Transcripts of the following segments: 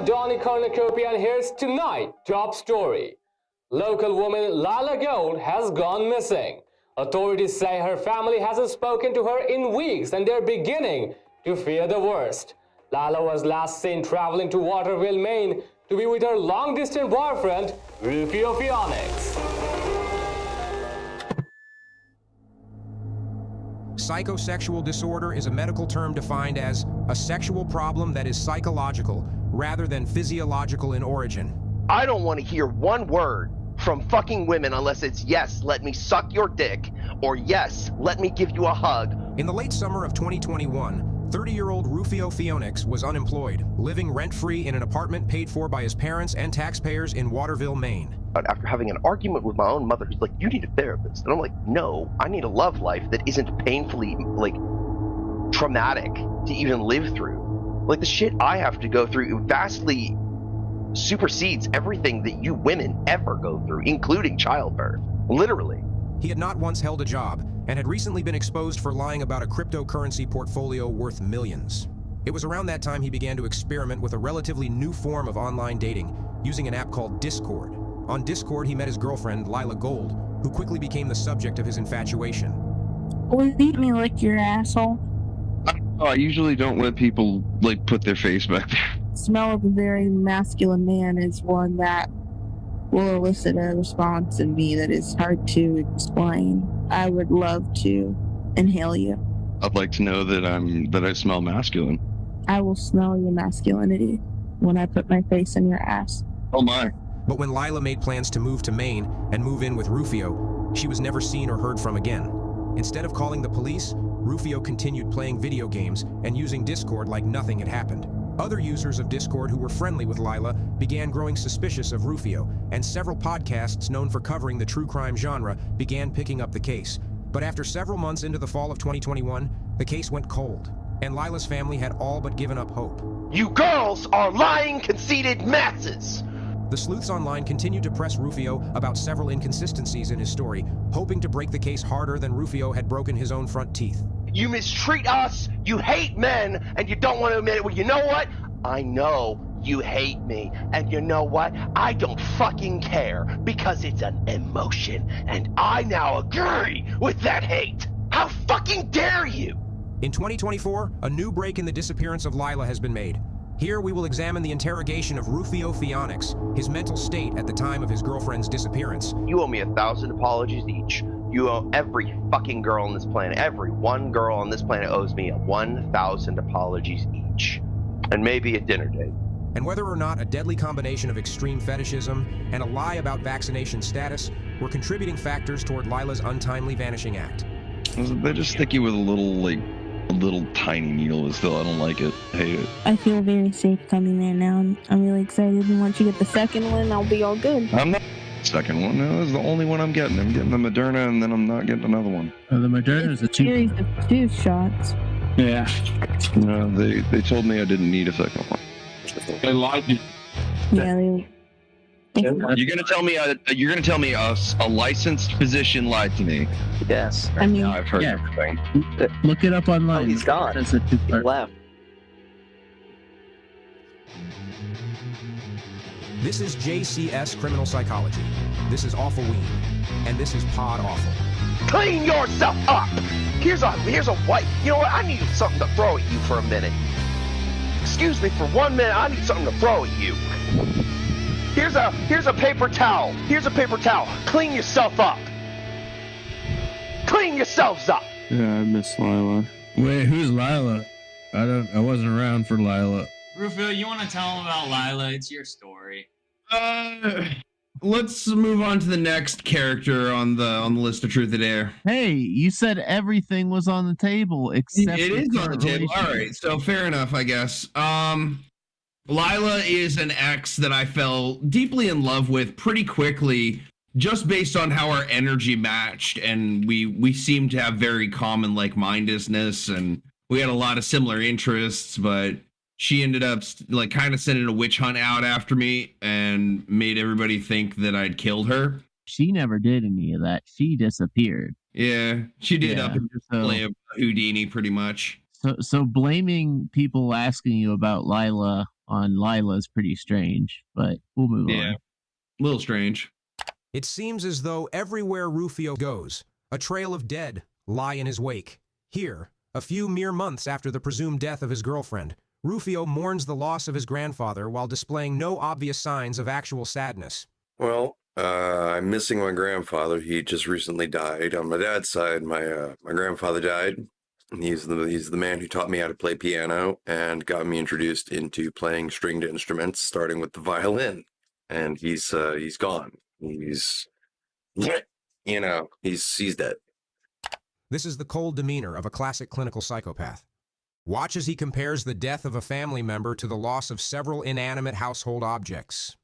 I'm Donnie Cornucopia, and here's tonight's top story. Local woman Lilah Gold has gone missing. Authorities say her family hasn't spoken to her in weeks, and they're beginning to fear the worst. Lilah was last seen traveling to Waterville, Maine to be with her long-distance boyfriend, Ruphio Pheonix. Psychosexual disorder is a medical term defined as a sexual problem that is psychological rather than physiological in origin. I don't want to hear one word from fucking women unless it's yes, let me suck your dick, or yes, let me give you a hug. In the late summer of 2021, 30-year-old Ruphio Pheonix was unemployed, living rent-free in an apartment paid for by his parents and taxpayers in Waterville, Maine. After having an argument with my own mother, who's like, you need a therapist. And I'm like, no, I need a love life that isn't painfully, traumatic to even live through. Like, the shit I have to go through vastly supersedes everything that you women ever go through, including childbirth. Literally. He had not once held a job and had recently been exposed for lying about a cryptocurrency portfolio worth millions. It was around that time he began to experiment with a relatively new form of online dating, using an app called Discord. On Discord, he met his girlfriend, Lilah Gold, who quickly became the subject of his infatuation. Let me lick your asshole. I usually don't let people, put their face back there. The smell of a very masculine man is one that will elicit a response in me that is hard to explain. I would love to inhale you. I'd like to know that I smell masculine. I will smell your masculinity when I put my face in your ass. Oh my. But when Lilah made plans to move to Maine and move in with Ruphio, she was never seen or heard from again. Instead of calling the police, Ruphio continued playing video games and using Discord like nothing had happened. Other users of Discord who were friendly with Lilah began growing suspicious of Ruphio, and several podcasts known for covering the true crime genre began picking up the case. But after several months into the fall of 2021, the case went cold, and Lilah's family had all but given up hope. You girls are lying, conceited masses! The sleuths online continued to press Ruphio about several inconsistencies in his story, hoping to break the case harder than Ruphio had broken his own front teeth. You mistreat us, you hate men, and you don't want to admit it. Well, you know what? I know you hate me, and you know what? I don't fucking care, because it's an emotion, and I now agree with that hate. How fucking dare you? In 2024, a new break in the disappearance of Lilah has been made. Here we will examine the interrogation of Ruphio Pheonix, his mental state at the time of his girlfriend's disappearance. You owe me 1,000 apologies each. You owe every fucking girl on this planet, every one girl on this planet owes me 1,000 apologies each. And maybe a dinner date. And whether or not a deadly combination of extreme fetishism and a lie about vaccination status were contributing factors toward Lilah's untimely vanishing act. They just stick you with a little tiny needle still. I don't like it. I hate it. I feel very safe coming there now. I'm really excited, and once you get the second one, I'll be all good. I'm not second one. No, this is the only one I'm getting. I'm getting the Moderna, and then I'm not getting another one. The Moderna is a series of 2 shots. Yeah. No, they told me I didn't need a second one. They lied to you. Yeah, You're gonna tell me a licensed physician lied to me. Yes. I mean, I've heard everything. Look it up online. Oh, he's gone. It's a He two-part. left. This is JCS Criminal Psychology. This is AWFULWEEN. And this is PodAwful. Clean yourself up! Here's a white. You know what? I need something to throw at you for a minute. Excuse me for 1 minute. I need something to throw at you. Here's a paper towel. Here's a paper towel. Clean yourself up. Clean yourselves up. Yeah, I miss Lilah. Wait, who's Lilah? I wasn't around for Lilah. Rufio, you want to tell him about Lilah? It's your story. Let's move on to the next character on the list of Truth or Dare. Hey, you said everything was on the table except It is on the table. All right, so fair enough, I guess. Lilah is an ex that I fell deeply in love with pretty quickly, just based on how our energy matched, and we seemed to have very common like-mindedness, and we had a lot of similar interests, but she ended up kind of sending a witch hunt out after me and made everybody think that I'd killed her. She never did any of that. She disappeared. Yeah, she did Yeah, up and play a Houdini pretty much. So blaming people asking you about Lilah on Lilah is pretty strange, but we'll move on. A little strange. It seems as though everywhere Ruphio goes, a trail of dead lie in his wake. Here, a few mere months after the presumed death of his girlfriend, Ruphio mourns the loss of his grandfather while displaying no obvious signs of actual sadness. Well, I'm missing my grandfather. He just recently died. On my dad's side, my grandfather died. He's the man who taught me how to play piano and got me introduced into playing stringed instruments, starting with the violin. And he's gone. He's dead. This is the cold demeanor of a classic clinical psychopath. Watch as he compares the death of a family member to the loss of several inanimate household objects.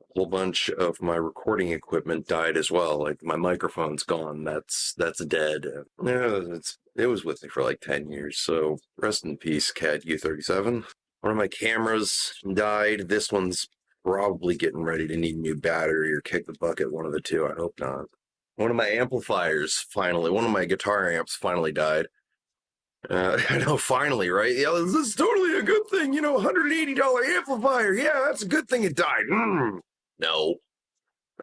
A whole bunch of my recording equipment died as well. Like my microphone's gone. That's dead. Yeah, it was with me for like 10 years. So rest in peace, Cat U37. One of my cameras died. This one's probably getting ready to need a new battery or kick the bucket. One of the two. I hope not. One of my amplifiers one of my guitar amps finally died. I know, finally, right? Yeah, this is totally a good thing. $180 amplifier. Yeah, that's a good thing it died. No,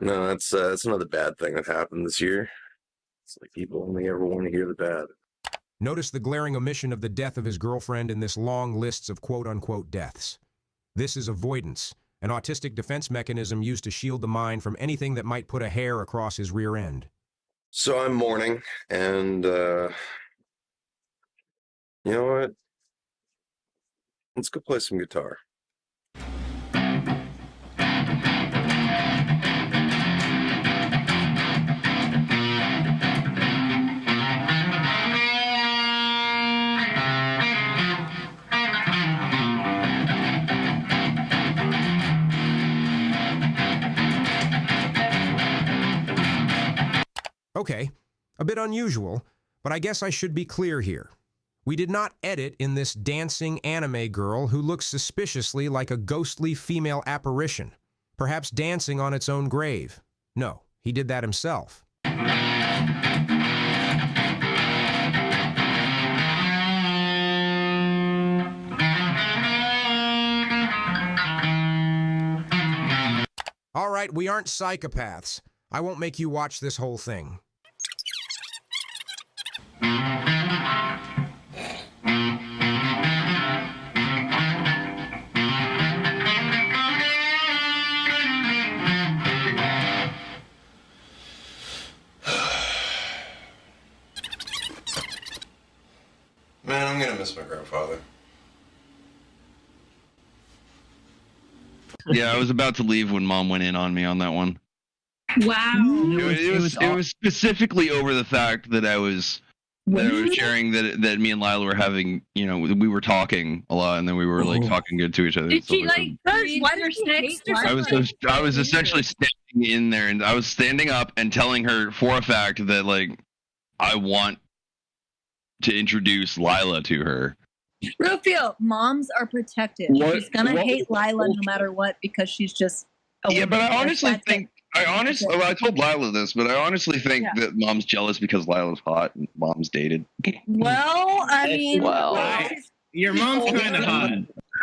that's another bad thing that happened this year. It's like people only ever want to hear the bad. Notice the glaring omission of the death of his girlfriend in this long list of quote-unquote deaths. This is avoidance, an autistic defense mechanism used to shield the mind from anything that might put a hair across his rear end. So I'm mourning, and you know what? Let's go play some guitar. Okay, a bit unusual, but I guess I should be clear here. We did not edit in this dancing anime girl who looks suspiciously like a ghostly female apparition, perhaps dancing on its own grave. No, he did that himself. All right, we aren't psychopaths. I won't make you watch this whole thing. Man, I'm gonna miss my grandfather. Yeah, I was about to leave when Mom went in on me on that one. Wow. It was specifically over the fact that I was sharing that me and Lilah were having, we were talking a lot, and then we were like talking good to each other. Did she why did she hate I was essentially standing in there, and I was standing up and telling her for a fact that like I want to introduce Lilah to her. Ruphio, moms are protective. She's gonna hate Lilah no matter what because she's just a woman. But I honestly think I told Lilah this, but I honestly think that Mom's jealous because Lilah's hot and Mom's dated. Well, I mean, your mom's kind of hot.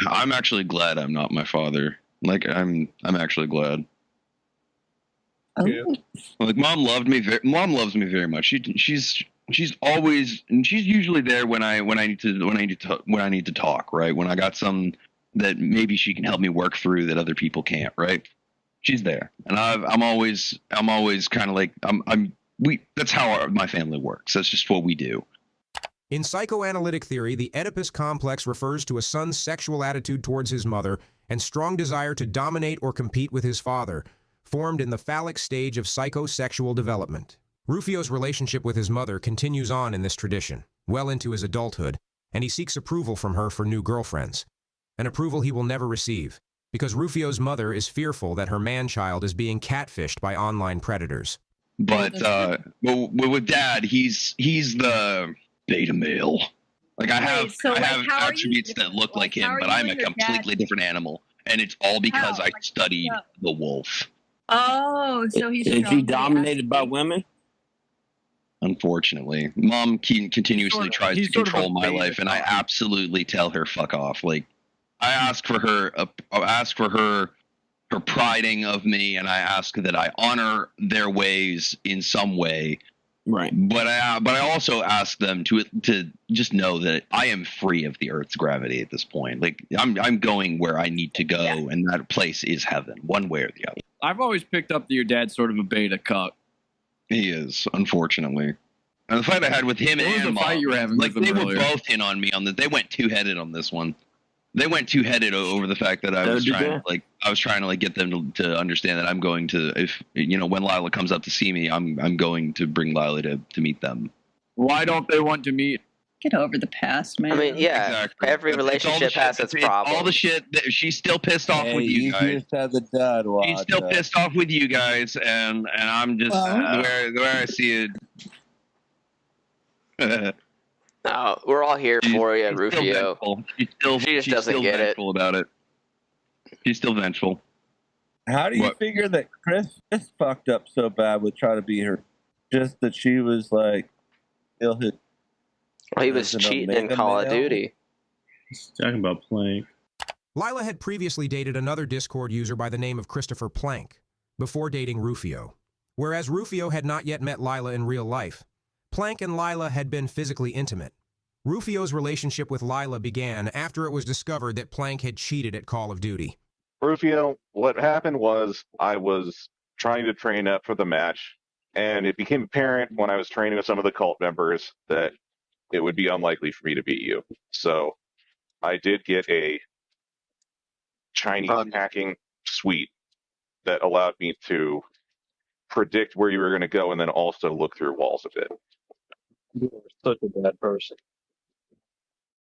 I'm actually glad I'm not my father. Like I'm actually glad. Oh. Like Mom loves me very much. She's always, and she's usually there when I need to talk, right? When I got something that maybe she can help me work through that other people can't, right? She's there, and I'm always kind of like that's how my family works. That's just what we do. In psychoanalytic theory, the Oedipus complex refers to a son's sexual attitude towards his mother and strong desire to dominate or compete with his father, formed in the phallic stage of psychosexual development. Ruphio's relationship with his mother continues on in this tradition, well into his adulthood, and he seeks approval from her for new girlfriends, an approval he will never receive, because Ruphio's mother is fearful that her man-child is being catfished by online predators. But with Dad, he's the beta male. Like I have attributes that look like him, but I'm a completely different animal, and it's all because I studied the wolf. Oh, so he's is he dominated by women? Unfortunately, Mom continuously tries to control my life, and I absolutely tell her fuck off. Like I ask for her priding of me, and I ask that I honor their ways in some way. Right. But I also ask them to just know that I am free of the Earth's gravity at this point. Like I'm going where I need to go, and that place is heaven, one way or the other. I've always picked up that your dad's sort of a beta cuck. He is, unfortunately. And the fight I had with him What was and the fight you were having like with they them were earlier? both in on me on that. They went two-headed on this one. They went two-headed over the fact that I was trying to get them to understand that I'm going to, if when Lilah comes up to see me, I'm going to bring Lilah to meet them. Why don't they want to meet? Get over the past, man. I mean, yeah, Exactly. every It's all the relationship shit- has its problems. All the shit that she's still pissed off with you guys. She's still pissed off with you guys, and I'm just the way I see it. No, we're all here for you, Ruphio. She just doesn't get it. About it. She's still vengeful. How do you figure that Chris fucked up so bad with trying to be her? Just that she was like, Well, he was cheating in Call of Duty. He's talking about Plank. Lilah had previously dated another Discord user by the name of Christopher Plank before dating Ruphio. Whereas Ruphio had not yet met Lilah in real life, Plank and Lilah had been physically intimate. Ruphio's relationship with Lilah began after it was discovered that Plank had cheated at Call of Duty. Ruphio, what happened was I was trying to train up for the match, and it became apparent when I was training with some of the cult members that it would be unlikely for me to beat you. So I did get a Chinese hacking suite that allowed me to predict where you were going to go and then also look through walls a bit. You are such a bad person.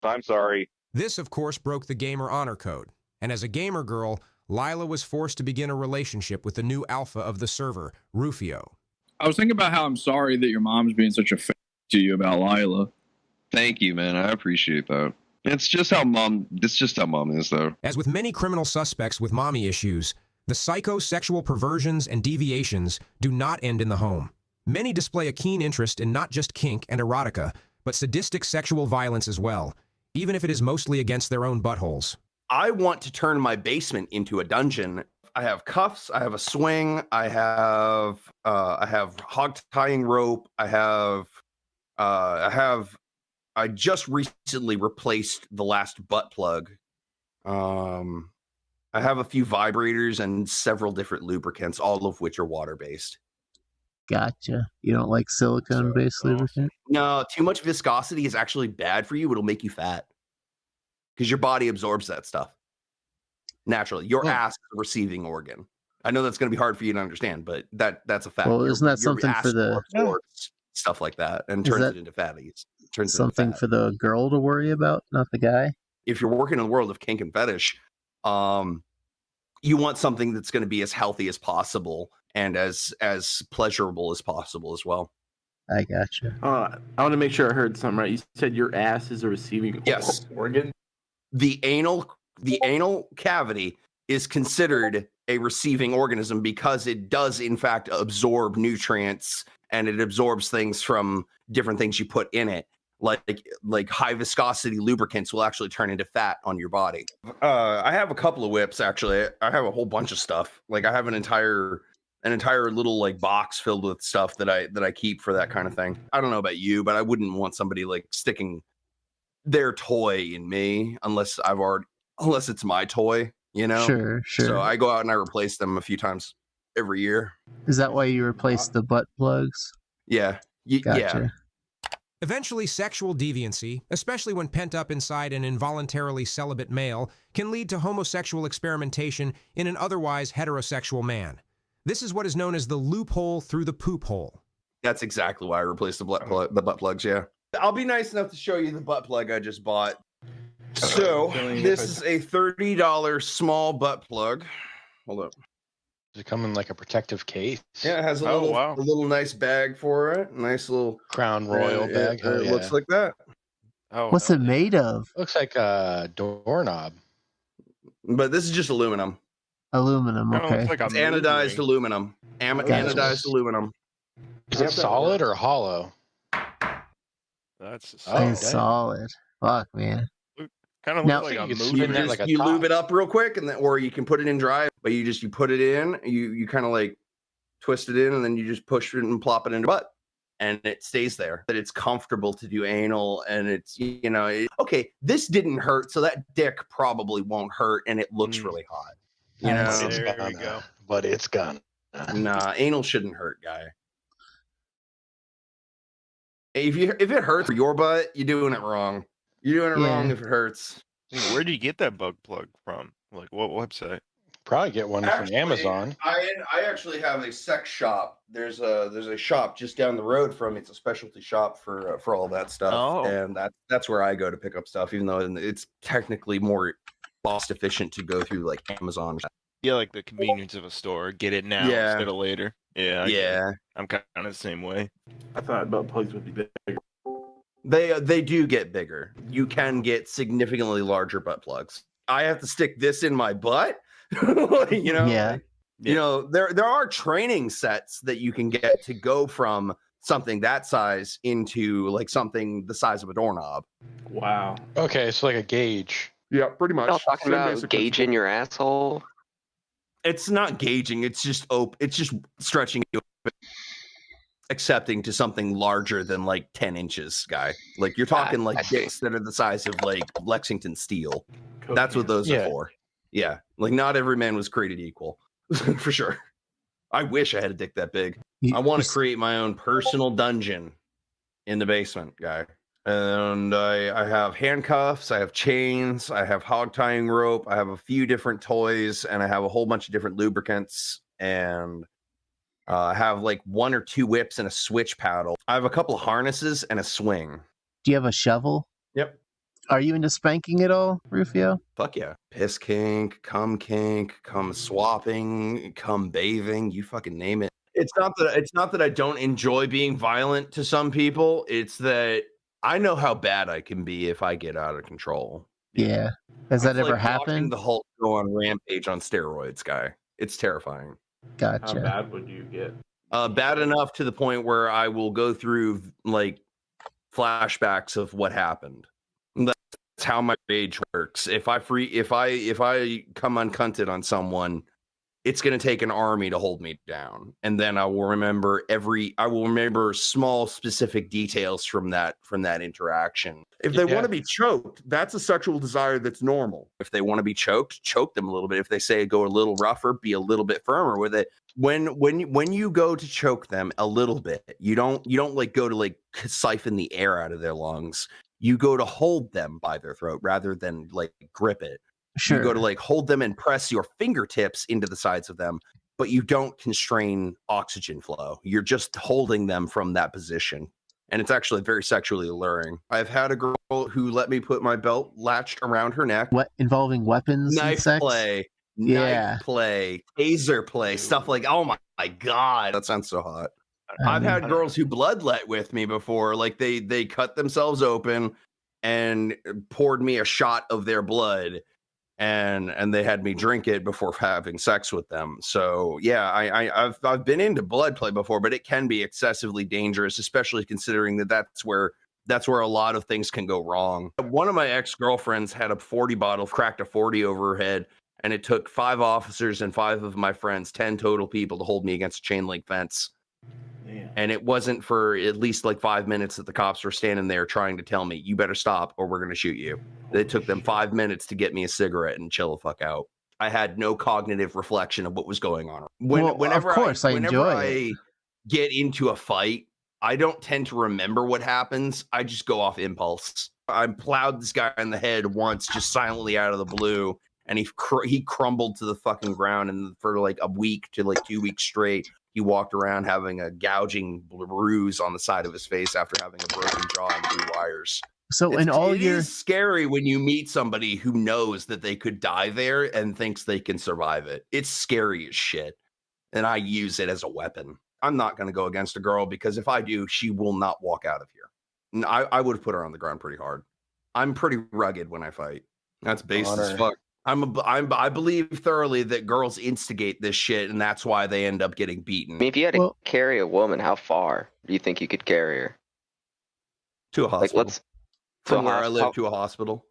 I'm sorry. This, of course, broke the gamer honor code, and as a gamer girl, Lilah was forced to begin a relationship with the new alpha of the server, Ruphio. I was thinking about how I'm sorry that your mom's being such a f*** to you about Lilah. Thank you, man. I appreciate that. It's just how mom is, though. As with many criminal suspects with mommy issues, the psychosexual perversions and deviations do not end in the home. Many display a keen interest in not just kink and erotica, but sadistic sexual violence as well, even if it is mostly against their own buttholes. I want to turn my basement into a dungeon. I have cuffs, I have a swing, I have hog tying rope, I just recently replaced the last butt plug. I have a few vibrators and several different lubricants, all of which are water-based. Gotcha. You don't like silicone-based lubricant? No, too much viscosity is actually bad for you. It'll make you fat because your body absorbs that stuff naturally. Your ass is a receiving organ. I know that's going to be hard for you to understand, but that's a fact. Well, isn't that something for the stuff like that and turns it into fatties? Something for the girl to worry about, not the guy? If you're working in the world of kink and fetish, you want something that's going to be as healthy as possible and as pleasurable as possible as well. I gotcha. I want to make sure I heard something right. You said your ass is a receiving organ? The anal cavity is considered a receiving organism because it does in fact absorb nutrients and it absorbs things from different things you put in it. Like high viscosity lubricants will actually turn into fat on your body. I have a couple of whips actually. I have a whole bunch of stuff. Like I have an entire little like box filled with stuff that I keep for that kind of thing. I don't know about you, but I wouldn't want somebody like sticking their toy in me unless it's my toy, you know? Sure. So I go out and I replace them a few times every year. Is that why you replaced the butt plugs? Yeah. Gotcha. Yeah. Eventually, sexual deviancy, especially when pent up inside an involuntarily celibate male, can lead to homosexual experimentation in an otherwise heterosexual man. This is what is known as the loophole through the poop hole. That's exactly why I replaced the butt plugs, yeah. I'll be nice enough to show you the butt plug I just bought. So, this is a $30 small butt plug. Hold up. Does it come in like a protective case? Yeah, it has a little nice bag for it. Nice little Crown Royal bag. It looks like that. Oh, what's it made of? Looks like a doorknob. But this is just aluminum. Aluminum, okay. It's anodized aluminum. Anodized aluminum. Is it solid or hollow? That's solid. Fuck, man. Kind of Now, looks like I'm you moving that like a top. lube it up real quick, and then, or you can put it in dry. But you put it in, you kind of like twist it in, and then you just push it and plop it in your butt, and it stays there. That it's comfortable to do anal, and it's okay. This didn't hurt, so that dick probably won't hurt, and it looks really hot. There we go. But it's gone. Nah, anal shouldn't hurt, guy. If it hurts for your butt, you're doing it wrong. You're doing it wrong if it hurts. Where do you get that bug plug from? Like what website? Probably get one from Amazon. I actually have a sex shop. There's a shop just down the road from me. It's a specialty shop for all that stuff, and that's where I go to pick up stuff. Even though it's technically more cost efficient to go through like Amazon. Yeah, like the convenience of a store. Get it now instead of later. Yeah, I'm kind of the same way. I thought butt plugs would be bigger. They do get bigger. You can get significantly larger butt plugs. I have to stick this in my butt. There are training sets that you can get to go from something that size into like something the size of a doorknob. Wow. Okay, so like a gauge. Yeah, pretty much. Y'all talking about gauging your asshole? It's not gauging. It's just It's just stretching you, accepting to something larger than like 10 inches, guy. Like you're talking like dicks that are the size of like Lexington steel. Cocaine. That's what those are for. Yeah, like not every man was created equal, for sure. I wish I had a dick that big. I want to create my own personal dungeon in the basement, guy. And I have handcuffs, I have chains, I have hog tying rope, I have a few different toys, and I have a whole bunch of different lubricants, and I have like 1 or 2 whips and a switch paddle. I have a couple of harnesses and a swing. Do you have a shovel? Yep. Are you into spanking at all, Ruphio? Fuck yeah. Piss kink, cum swapping, cum bathing, you fucking name it. It's not that I don't enjoy being violent to some people. It's that I know how bad I can be if I get out of control. Yeah. Has that ever watching happened? The Hulk go on rampage on steroids, guy. It's terrifying. Gotcha. How bad would you get? Bad enough to the point where I will go through like flashbacks of what happened. That's how my rage works. If I come uncunted on someone, it's going to take an army to hold me down, and then I will remember small specific details from that interaction. If they want to be choked, that's a sexual desire that's normal. If they want to be choked, choke them a little bit. If they say go a little rougher, be a little bit firmer with it. When you go to choke them a little bit, you don't like go to like siphon the air out of their lungs. You go to hold them by their throat rather than like grip it. Sure. You go to like hold them and press your fingertips into the sides of them, but you don't constrain oxygen flow. You're just holding them from that position. And it's actually very sexually alluring. I've had a girl who let me put my belt latched around her neck. What, involving weapons? Knife and sex? play, knife play, taser play, stuff like, oh my God, that sounds so hot. I've had girls who bloodlet with me before. Like they cut themselves open and poured me a shot of their blood. And they had me drink it before having sex with them. So yeah, I've been into blood play before, but it can be excessively dangerous, especially considering that's where a lot of things can go wrong. One of my ex-girlfriends had a 40 bottle, cracked a 40 over her head, and it took 5 officers and 5 of my friends, 10 total people, to hold me against a chain link fence. Yeah. And it wasn't for at least like 5 minutes that the cops were standing there trying to tell me, you better stop or we're going to shoot you. It took them 5 minutes to get me a cigarette and chill the fuck out. I had no cognitive reflection of what was going on. Whenever I get into a fight, I don't tend to remember what happens. I just go off impulse. I plowed this guy in the head once, just silently out of the blue, and he crumbled to the fucking ground. And for like a week to like 2 weeks straight, he walked around having a gouging bruise on the side of his face after having a broken jaw and 3 wires. So it is scary when you meet somebody who knows that they could die there and thinks they can survive it. It's scary as shit. And I use it as a weapon. I'm not going to go against a girl because if I do, she will not walk out of here. And I would have put her on the ground pretty hard. I'm pretty rugged when I fight. That's basic as fuck. I believe thoroughly that girls instigate this shit, and that's why they end up getting beaten. I mean, if you had to carry a woman, how far do you think you could carry her? To a hospital. From where I live to a hospital.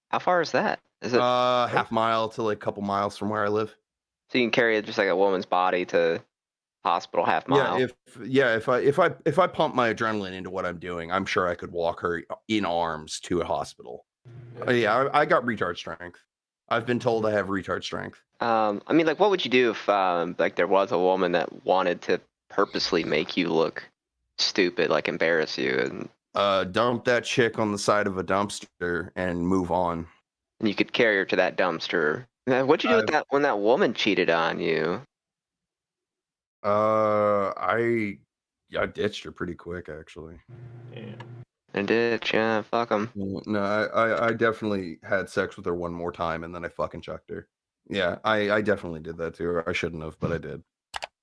How far is that? Is it half mile to like a couple miles from where I live? So you can carry just like a woman's body to hospital half mile. If I pump my adrenaline into what I'm doing, I'm sure I could walk her in arms to a hospital. I got retard strength. I've been told I have retard strength. I mean, like, what would you do if like there was a woman that wanted to purposely make you look stupid, like embarrass you, and dump that chick on the side of a dumpster and move on. And you could carry her to that dumpster. What'd you do with that when that woman cheated on you? I ditched her pretty quick, actually. Yeah. And ditch, yeah, fuck them. No, I definitely had sex with her one more time, and then I fucking chucked her. Yeah, I definitely did that to her. I shouldn't have, but I did.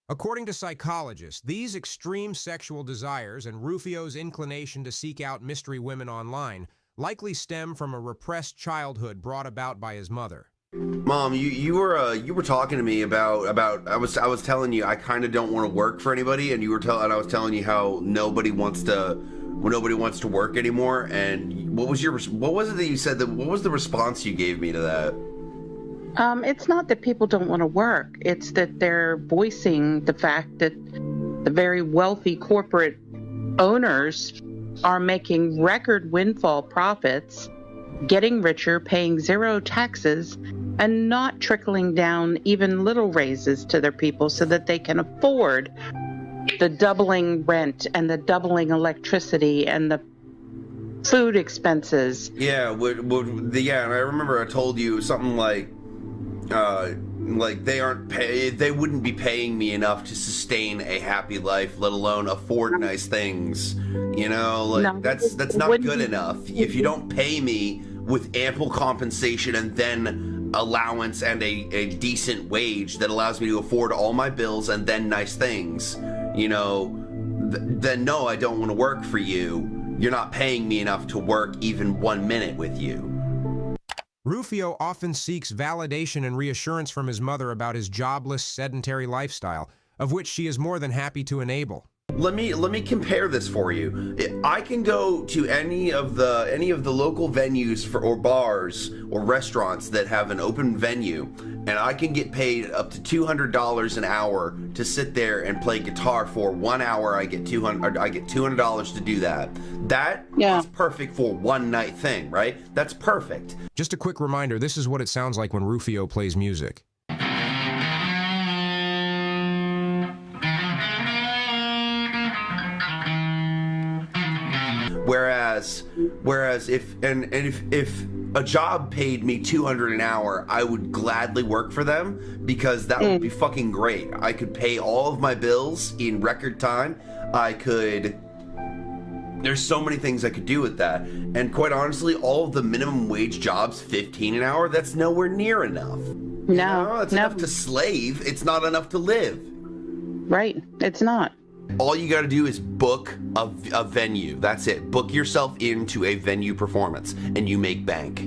According to psychologists, these extreme sexual desires and Ruphio's inclination to seek out mystery women online likely stem from a repressed childhood brought about by his mother. Mom, you were talking to me about I was telling you I kind of don't want to work for anybody, and I was telling you how nobody wants to work anymore. And what was it that you said? What was the response you gave me to that? It's not that people don't want to work. It's that they're voicing the fact that the very wealthy corporate owners are making record windfall profits, getting richer, paying zero taxes, and not trickling down even little raises to their people so that they can afford the doubling rent and the doubling electricity and the food expenses. Yeah, and I remember I told you something like they wouldn't be paying me enough to sustain a happy life, let alone afford nice things. You know, like no, that's not good enough. If you don't pay me with ample compensation and then allowance and a decent wage that allows me to afford all my bills and then nice things, you know, then no, I don't want to work for you. You're not paying me enough to work even 1 minute with you. Ruphio often seeks validation and reassurance from his mother about his jobless, sedentary lifestyle, of which she is more than happy to enable. Let me compare this for you. I can go to any of the local venues or bars or restaurants that have an open venue, and I can get paid up to $200 an hour to sit there and play guitar for 1 hour. I get $200 to do that. That is perfect for one night thing, right? That's perfect. Just a quick reminder, this is what it sounds like when Ruphio plays music. Whereas if a job paid me $200 an hour, I would gladly work for them because that would be fucking great. I could pay all of my bills in record time. There's so many things I could do with that. And quite honestly, all of the minimum wage jobs, $15 an hour, that's nowhere near enough. No, it's enough to slave. It's not enough to live. Right, it's not. All you got to do is book a venue. That's it. Book yourself into a venue performance, and you make bank.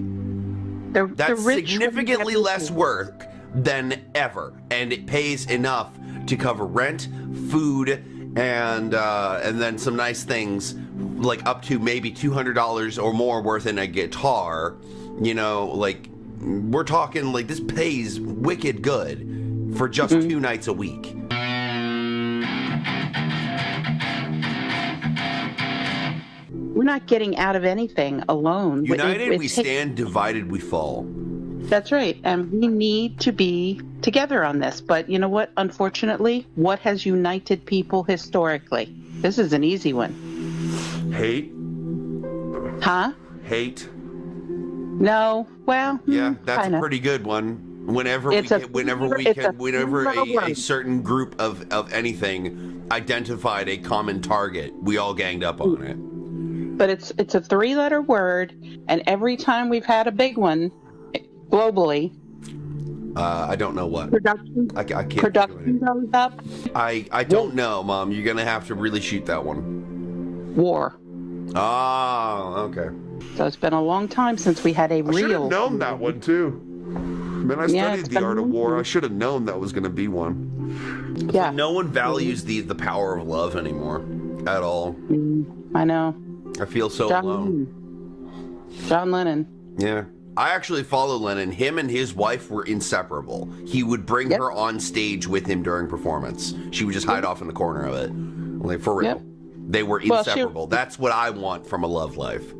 That's significantly less work than ever, and it pays enough to cover rent, food, and then some nice things, like up to maybe $200 or more worth in a guitar. You know, like we're talking like this pays wicked good for just 2 nights a week. We're not getting out of anything alone. United we stand, divided we fall. That's right. And we need to be together on this. But you know what? Unfortunately, what has united people historically? This is an easy one. Hate. Huh? Hate. No. Well, yeah, that's a pretty good one. Whenever a certain group of anything identified a common target, we all ganged up on it. But it's a 3-letter word, and every time we've had a big one globally, I don't know what. Production. I can't. Production goes up. I don't know, Mom. You're gonna have to really shoot that one. War. Oh, okay. So it's been a long time since we had a real. I should have known that one too. Man, I studied the art of war. I should have known that was gonna be one. Yeah. Like, no one values the power of love anymore, at all. I know. I feel so alone. John Lennon. Yeah. I actually follow Lennon. Him and his wife were inseparable. He would bring her on stage with him during performance. She would just hide off in the corner of it. Like, for real. They were inseparable. That's what I want from a love life.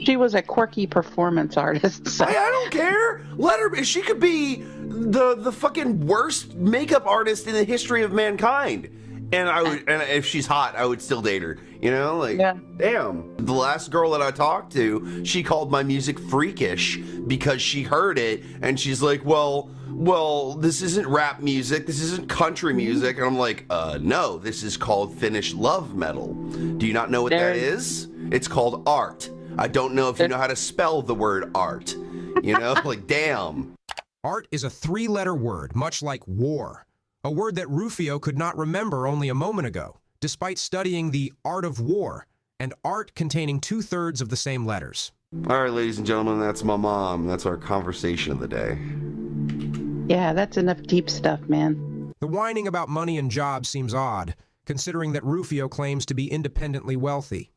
She was a quirky performance artist. So. I don't care. Let her. She could be the fucking worst makeup artist in the history of mankind. And I would, and if she's hot, I would still date her. You know, like, damn. The last girl that I talked to, she called my music freakish because she heard it, and she's like, well, this isn't rap music, this isn't country music. And I'm like, no, this is called Finnish love metal. Do you not know what that is? It's called art. I don't know if you know how to spell the word art. You know, like, damn. Art is a 3-letter word, much like war. A word that Ruphio could not remember only a moment ago, despite studying the art of war, and art containing 2/3 of the same letters. All right, ladies and gentlemen, that's my mom. That's our conversation of the day. Yeah, that's enough deep stuff, man. The whining about money and jobs seems odd, considering that Ruphio claims to be independently wealthy.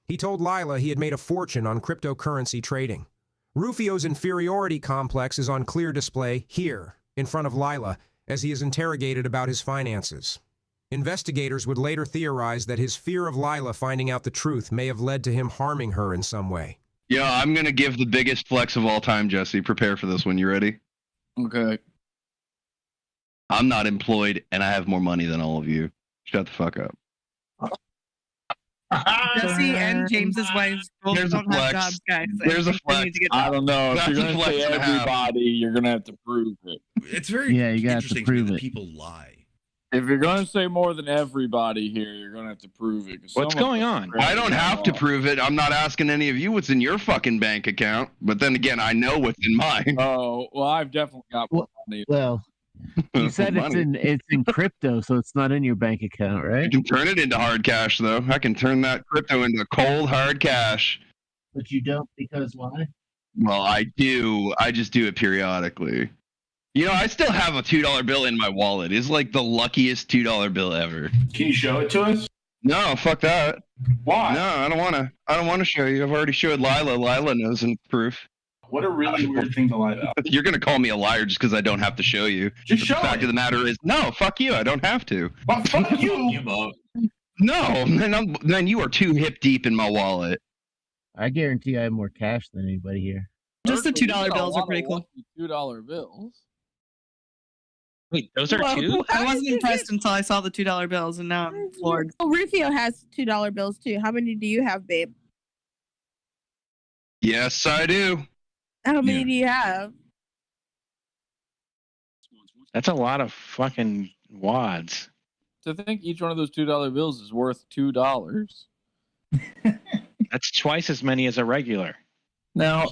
He told Lilah he had made a fortune on cryptocurrency trading. Ruphio's inferiority complex is on clear display here, in front of Lilah, as he is interrogated about his finances. Investigators would later theorize that his fear of Lilah finding out the truth may have led to him harming her in some way. Yeah, I'm going to give the biggest flex of all time, Jesse. Prepare for this one. You ready? Okay. I'm not employed, and I have more money than all of you. Shut the fuck up. Jesse and James's wives both don't have jobs, guys. There's a flex. I don't know. If you're going to say everybody, you're going to have to prove it. It's very you got to interesting prove that it. people lie. If you're going to say more than everybody here, you're going to have to prove it. What's going on? I don't have to prove it. I'm not asking any of you what's in your fucking bank account. But then again, I know what's in mine. Oh, well, I've definitely got more money. Well, you said it's in crypto, so it's not in your bank account, right? You can turn it into hard cash, though. I can turn that crypto into cold hard cash. But you don't, because why? Well, I do. I just do it periodically. You know, I still have a $2 bill in my wallet. It's like the luckiest $2 bill ever. Can you show it to us? No, fuck that. Why? No, I don't want to. I don't want to show you. I've already showed Lilah. Lilah knows in proof. What a really weird thing to lie about. You're gonna call me a liar just because I don't have to show you. Just show The fact it. of the matter is, no, fuck you. I don't have to. Well, fuck you. No, then you are too hip deep in my wallet. I guarantee I have more cash than anybody here. Just the $2 bills are pretty cool. $2 bills. Wait, those are two? I wasn't impressed until I saw the $2 bills, and now I'm floored. Oh, Ruphio has $2 bills too. How many do you have, babe? Yes, I do. How many do you have? That's a lot of fucking wads. To think each one of those $2 bills is worth $2. That's twice as many as a regular. Now,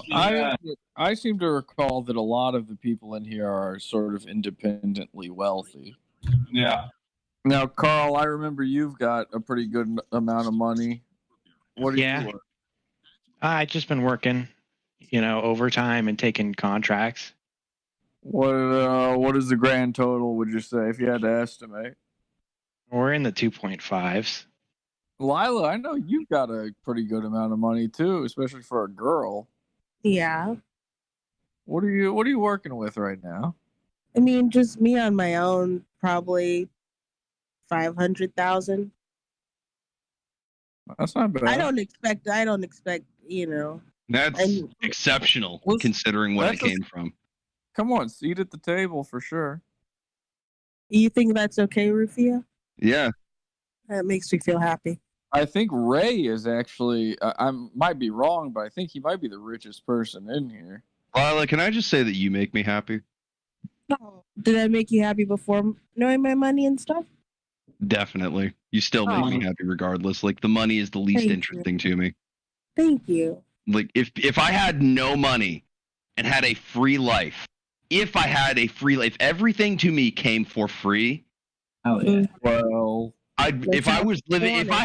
I seem to recall that a lot of the people in here are sort of independently wealthy. Yeah. Now, Carl, I remember you've got a pretty good amount of money. What do you work? I've just been working, overtime and taking contracts. What is the grand total, would you say, if you had to estimate? We're in the 2.5s. Lilah, I know you've got a pretty good amount of money too, especially for a girl. Yeah. What are you working with right now? I mean, just me on my own, probably 500,000. That's not bad. I don't expect, That's exceptional, considering where I came from. Come on, seat at the table for sure. You think that's okay, Ruphio? Yeah. That makes me feel happy. I think Ray is actually, I might be wrong, but I think he might be the richest person in here. Lilah, can I just say that you make me happy? Oh, did I make you happy before knowing my money and stuff? Definitely. You still make me happy regardless. Like, the money is the least interesting to me. Thank you. Like, if I had no money and had a free life, if everything to me came for free. Oh, yeah. Well, if I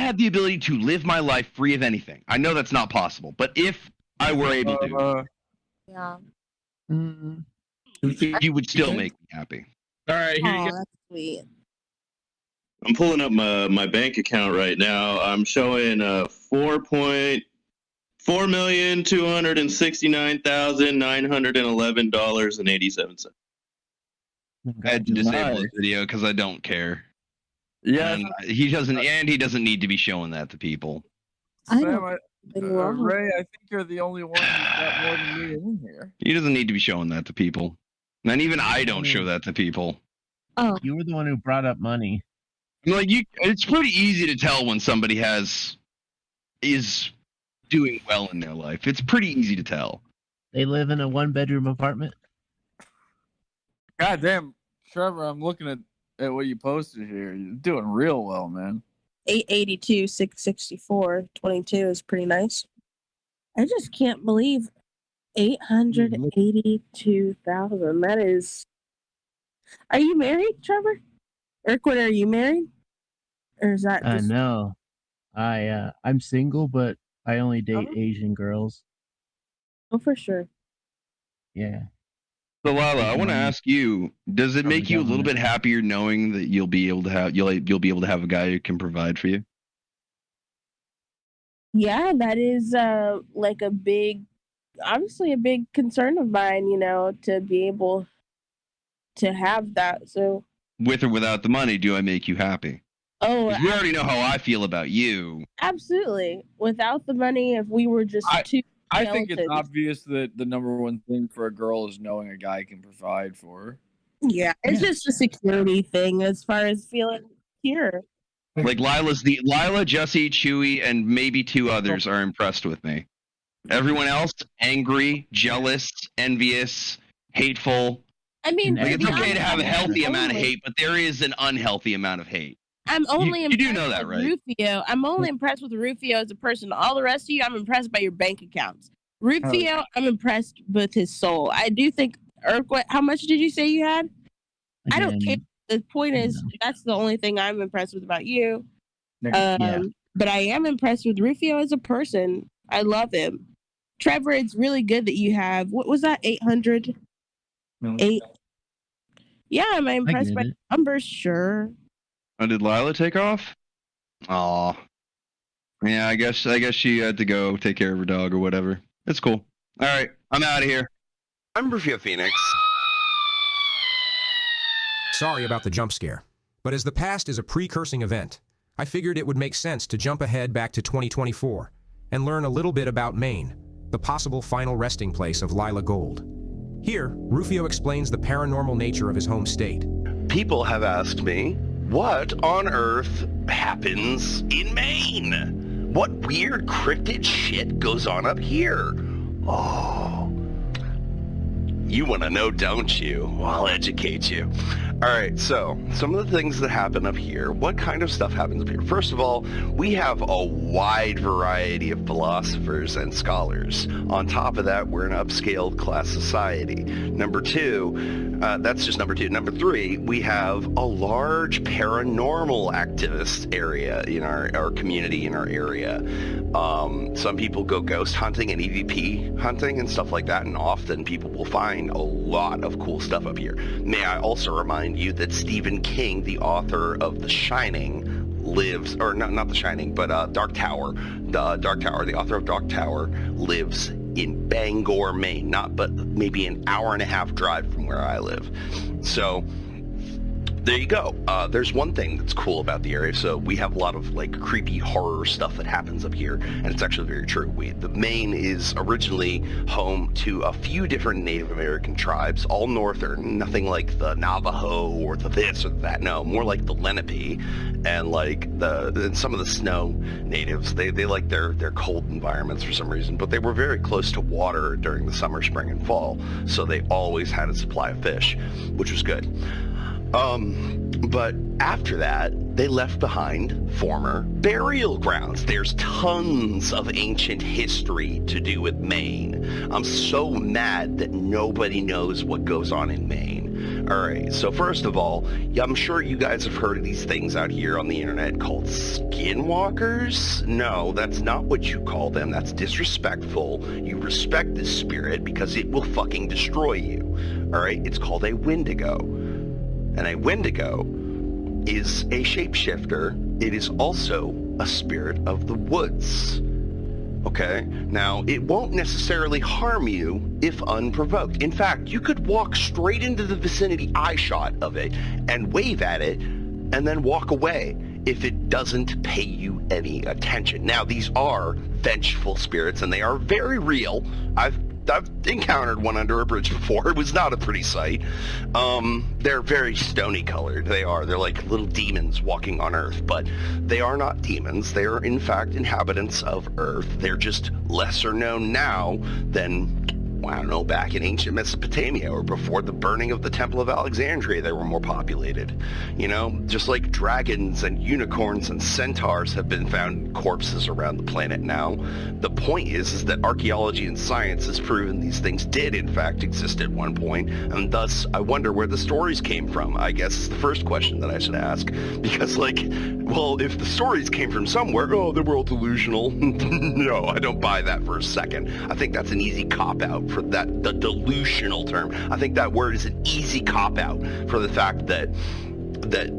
had the ability to live my life free of anything, I know that's not possible, but if I were able to, yeah, you would still make me happy. All right, here you go. That's sweet. I'm pulling up my bank account right now. I'm showing $4,269,911.87. I had to disable the video because I don't care. Yeah, and he doesn't need to be showing that to people. Sam, Ray, I think you're the only one who's got more than me in here. He doesn't need to be showing that to people. And even I don't show that to people. Oh, you were the one who brought up money. Like it's pretty easy to tell when somebody is doing well in their life. It's pretty easy to tell. They live in a 1-bedroom apartment. God damn, Trevor, I'm looking at what you posted here. You're doing real well, man. 882, 664, 22 is pretty nice. I just can't believe 882,000. That is. Are you married, Trevor? Urquhart, are you married? Or is that just... No. I'm single, but I only date Asian girls. Oh, for sure. Yeah. So Lilah, I want to ask you: does it make you a little bit happier knowing that you'll be able to have a guy who can provide for you? Yeah, that is like obviously a big concern of mine. To be able to have that. So with or without the money, do I make you happy? Oh, we already know how I feel about you. Absolutely. Without the money, if we were just two. I think it's obvious that the number one thing for a girl is knowing a guy can provide for her. Yeah, it's just a security thing as far as feeling secure. Like Lilah, Jesse, Chewy, and maybe 2 others are impressed with me. Everyone else, angry, jealous, envious, hateful. I mean, like, it's okay to have a healthy amount of hate, but there is an unhealthy amount of hate. I'm only you do know that, right? Ruphio. I'm only impressed with Ruphio as a person. All the rest of you, I'm impressed by your bank accounts. Ruphio, I'm impressed with his soul. I do think Urquhart, how much did you say you had? I don't care. The point is, that's the only thing I'm impressed with about you. But I am impressed with Ruphio as a person. I love him. Trevor, it's really good that you have, what was that, 800? 8? Yeah, am I impressed by the numbers? Sure. Oh, did Lilah take off? Aw. Yeah, I guess she had to go take care of her dog or whatever. It's cool. All right, I'm out of here. I'm Ruphio Pheonix. Sorry about the jump scare, but as the past is a precursing event, I figured it would make sense to jump ahead back to 2024 and learn a little bit about Maine, the possible final resting place of Lilah Gold. Here, Ruphio explains the paranormal nature of his home state. People have asked me, what on earth happens in Maine? What weird cryptid shit goes on up here? Oh, you want to know, don't you? Well, I'll educate you. All right, so some of the things that happen up here, what kind of stuff happens up here? First of all, we have a wide variety of philosophers and scholars. On top of that, we're an upscaled class society. Number 2, that's just number 2. Number 3, we have a large paranormal activist area in our community, in our area. Some people go ghost hunting and EVP hunting and stuff like that, and often people will find a lot of cool stuff up here. May I also remind you that Stephen King, the author of The Shining, lives, or not The Shining, but Dark Tower. The author of Dark Tower lives in Bangor, Maine, but maybe an hour and a half drive from where I live. So there you go. There's one thing that's cool about the area. So we have a lot of like creepy horror stuff that happens up here, and it's actually very true. The Maine is originally home to a few different Native American tribes, all northern, nothing like the Navajo or the this or that. No, more like the Lenape and like and some of the Snow natives. They like their cold environments for some reason, but they were very close to water during the summer, spring, and fall, so they always had a supply of fish, which was good. But after that, they left behind former burial grounds. There's tons of ancient history to do with Maine. I'm so mad that nobody knows what goes on in Maine. All right, so first of all, I'm sure you guys have heard of these things out here on the internet called skinwalkers. No, that's not what you call them. That's disrespectful. You respect this spirit because it will fucking destroy you. All right, it's called a Wendigo. And a Wendigo is a shapeshifter. It is also a spirit of the woods. Okay, now it won't necessarily harm you if unprovoked. In fact, you could walk straight into the vicinity eye shot of it and wave at it and then walk away if it doesn't pay you any attention. Now, these are vengeful spirits and they are very real. I've encountered one under a bridge before. It was not a pretty sight. They're very stony colored. They're like little demons walking on Earth, but they are not demons. They are in fact inhabitants of Earth. They're just lesser known now than, I don't know, back in ancient Mesopotamia or before the burning of the Temple of Alexandria. They were more populated. You know, just like dragons and unicorns and centaurs have been found in corpses around the planet now. The point is that archaeology and science has proven these things did in fact exist at one point, and thus I wonder where the stories came from. I guess is the first question that I should ask, because like, well, if the stories came from somewhere, oh, they were all delusional. No, I don't buy that for a second. I think that's an easy cop-out for that, the delusional term. I think that word is an easy cop-out for the fact that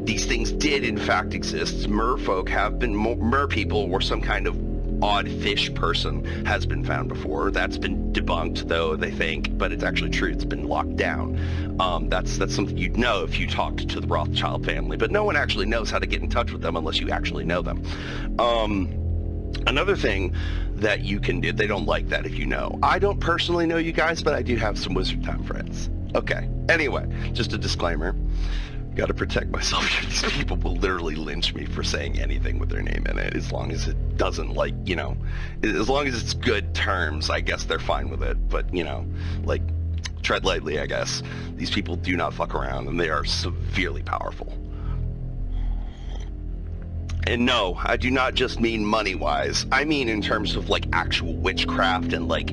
these things did in fact exist. Merfolk have been, mer people or some kind of odd fish person has been found before. That's been debunked, though, they think, but it's actually true. It's been locked down. That's something you'd know if you talked to the Rothschild family, but no one actually knows how to get in touch with them unless you actually know them. Another thing that you can do, they don't like that if you know. I don't personally know you guys, but I do have some Wizard Time friends. Okay, anyway, just a disclaimer. Got to protect myself. These people will literally lynch me for saying anything with their name in it, as long as it doesn't, like, you know, as long as it's good terms, I guess they're fine with it. But, you know, like, tread lightly, I guess. These people do not fuck around, and they are severely powerful. And no, I do not just mean money-wise. I mean in terms of, like, actual witchcraft and, like,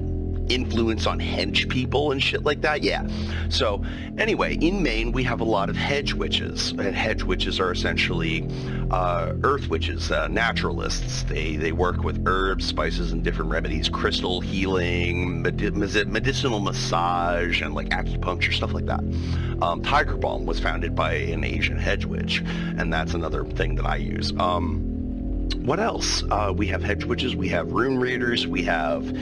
influence on hedge people and shit like that. Yeah. So anyway, in Maine we have a lot of hedge witches, and hedge witches are essentially earth witches, naturalists. They work with herbs, spices, and different remedies, crystal healing, medicinal massage, and like acupuncture, stuff like that. Tiger balm was founded by an Asian hedge witch, and that's another thing that I use. What else? We have hedge witches, we have rune readers, we have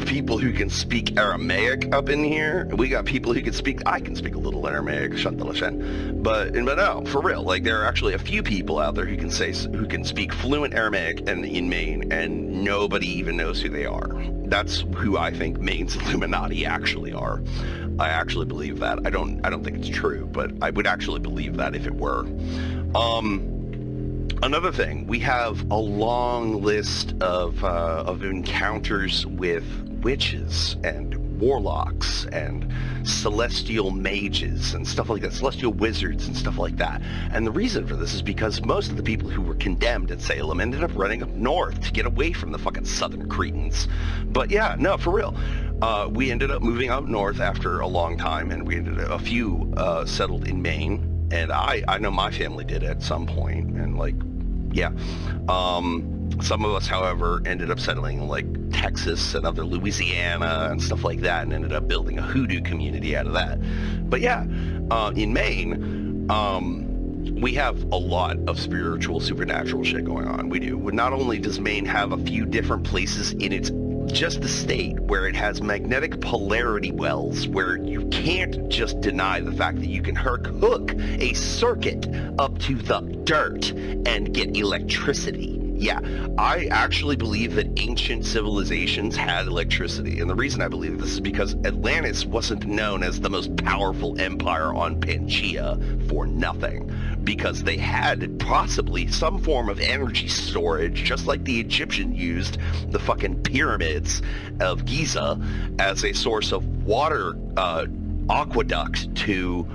people who can speak Aramaic up in here. We got people who can speak, I can speak a little Aramaic, but no, for real, like there are actually a few people out there who can speak fluent Aramaic and in Maine, and nobody even knows who they are. That's who I think Maine's Illuminati actually are. I actually believe that. I don't think it's true, but I would actually believe that if it were. Another thing, we have a long list of encounters with witches and warlocks and celestial mages and stuff like that, celestial wizards and stuff like that. And the reason for this is because most of the people who were condemned at Salem ended up running up north to get away from the fucking southern Cretans. But yeah, no, for real. We ended up moving up north after a long time, and we ended up, a few settled in Maine. And I know my family did at some point, and like, yeah. Some of us, however, ended up settling in like Texas and other Louisiana and stuff like that, and ended up building a hoodoo community out of that. But yeah, in Maine, we have a lot of spiritual, supernatural shit going on. We do. Not only does Maine have a few different places in its just the state where it has magnetic polarity wells, where you can't just deny the fact that you can hook a circuit up to the dirt and get electricity. Yeah, I actually believe that ancient civilizations had electricity, and the reason I believe this is because Atlantis wasn't known as the most powerful empire on Pangaea for nothing, because they had possibly some form of energy storage, just like the Egyptians used the fucking pyramids of Giza as a source of water aqueduct to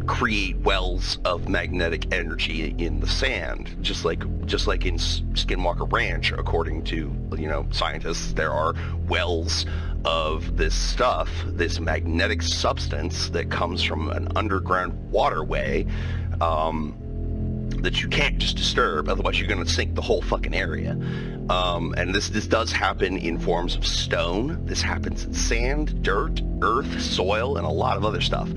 create wells of magnetic energy in the sand, just like in Skinwalker Ranch. According to, you know, scientists, there are wells of this stuff, this magnetic substance that comes from an underground waterway that you can't just disturb, otherwise you're going to sink the whole fucking area. And this does happen in forms of stone. This happens in sand, dirt, earth, soil, and a lot of other stuff.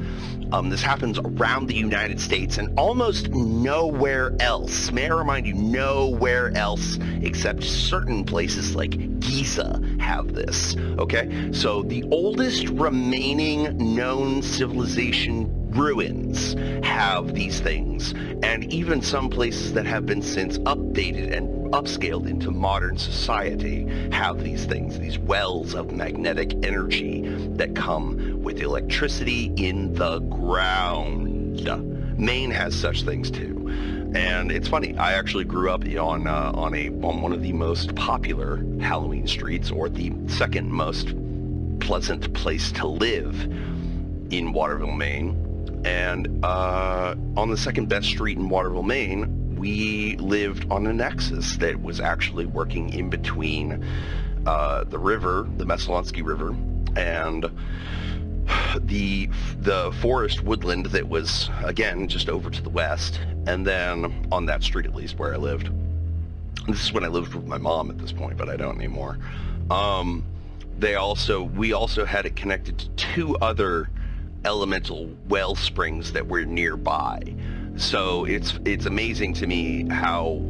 This happens around the United States and almost nowhere else. May I remind you, nowhere else except certain places like Giza have this, okay? So the oldest remaining known civilization ruins have these things, and even some places that have been since updated and upscaled into modern society have these things, these wells of magnetic energy that come with electricity in the ground. Maine has such things too. And it's funny, I actually grew up on one of the most popular Halloween streets, or the second most pleasant place to live in Waterville, Maine. And on the second best street in Waterville, Maine, we lived on a nexus that was actually working in between the river, the Messalonsky River, and the forest woodland that was, again, just over to the west. And then on that street, at least, where I lived. This is when I lived with my mom at this point, but I don't anymore. We also had it connected to two other elemental well springs that were nearby. So it's amazing to me how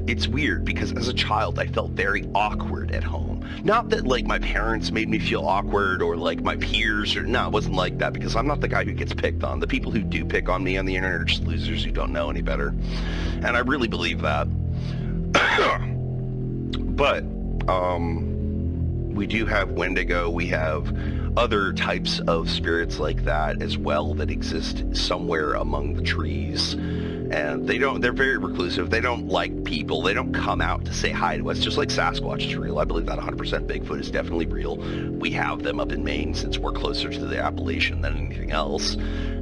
it's weird, because as a child I felt very awkward at home. Not that like my parents made me feel awkward, or like my peers, or no, it wasn't like that, because I'm not the guy who gets picked on. The people who do pick on me on the internet are just losers who don't know any better. And I really believe that. But we do have Wendigo, we have other types of spirits like that as well that exist somewhere among the trees, and they're very reclusive. They don't like people. They don't come out to say hi to us, just like Sasquatch is real. I believe that 100%. Bigfoot is definitely real. We have them up in Maine since we're closer to the Appalachian than anything else.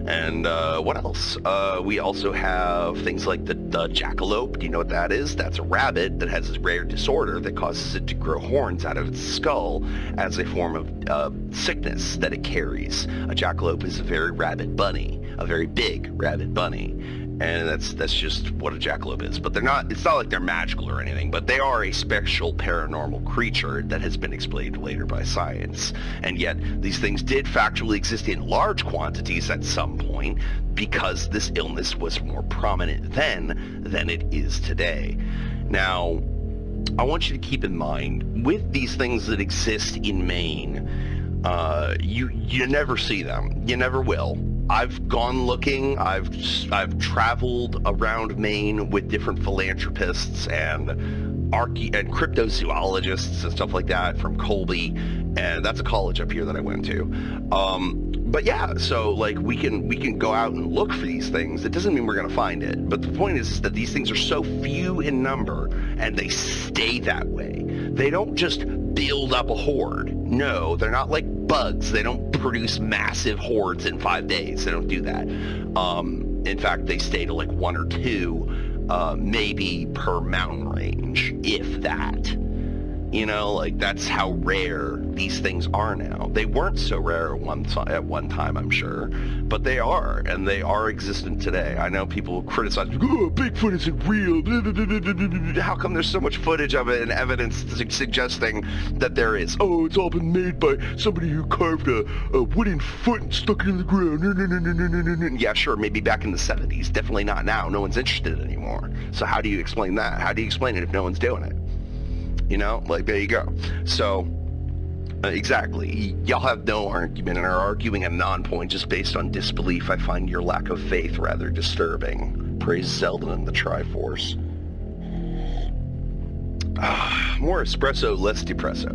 And what else? We also have things like the jackalope. Do you know what that is? That's a rabbit that has this rare disorder that causes it to grow horns out of its skull as a form of sickness that it carries. A jackalope is a very rabid bunny, a very big rabid bunny. And that's just what a jackalope is. But it's not like they're magical or anything, but they are a special paranormal creature that has been explained later by science. And yet these things did factually exist in large quantities at some point, because this illness was more prominent then than it is today. Now, I want you to keep in mind, with these things that exist in Maine, you never see them. You never will. I've gone looking. I've traveled around Maine with different philanthropists and cryptozoologists and stuff like that from Colby, and that's a college up here that I went to. But yeah, so like we can go out and look for these things. It doesn't mean we're gonna find it, but the point is that these things are so few in number, and they stay that way. They don't just build up a horde. No, they're not like bugs. They don't produce massive hordes in 5 days. They don't do that. In fact, they stay to like 1 or 2 maybe per mountain range, if that. You know, like that's how rare these things are now. They weren't so rare at one time, I'm sure, but they are, and they are existent today. I know people criticize, oh, Bigfoot isn't real. How come there's so much footage of it and evidence suggesting that there is? Oh, it's all been made by somebody who carved a wooden foot and stuck it in the ground. Yeah, sure, maybe back in the 70s. Definitely not now. No one's interested anymore. So how do you explain that? How do you explain it if no one's doing it? You know, like, there you go. So, exactly. Y'all have no argument and are arguing a non-point just based on disbelief. I find your lack of faith rather disturbing. Praise Zelda and the Triforce. More espresso, less depresso.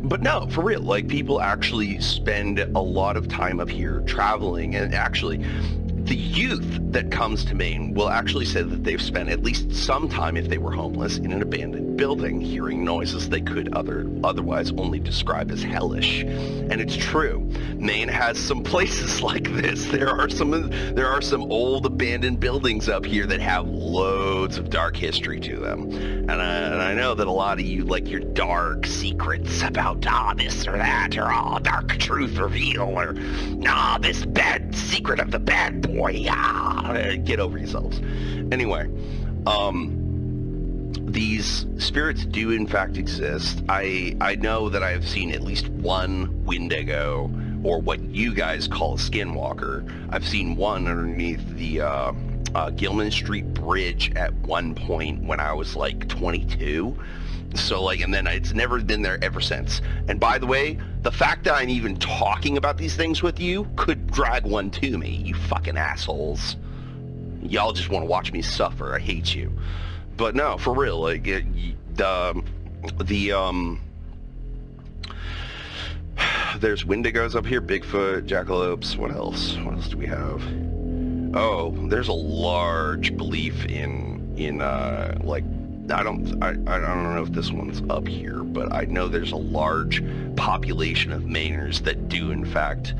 But no, for real, like, people actually spend a lot of time up here traveling, and actually the youth that comes to Maine will actually say that they've spent at least some time, if they were homeless, in an abandoned building, hearing noises they could otherwise only describe as hellish. And it's true, Maine has some places like this. There are some old abandoned buildings up here that have loads of dark history to them. And I know that a lot of you like your dark secrets about this or that, or dark truth reveal, or this bad secret of the bad boy. Get over yourselves. Anyway, these spirits do in fact exist. I know that I have seen at least one Wendigo, or what you guys call a skinwalker. I've seen one underneath the Gilman Street Bridge at one point when I was like 22. So like, and then it's never been there ever since. And by the way, the fact that I'm even talking about these things with you could drag one to me, you fucking assholes. Y'all just want to watch me suffer. I hate you. But no, for real, like there's Wendigos up here, Bigfoot, jackalopes. What else? What else do we have? Oh, there's a large belief in like, I don't know if this one's up here, but I know there's a large population of Mainers that do in fact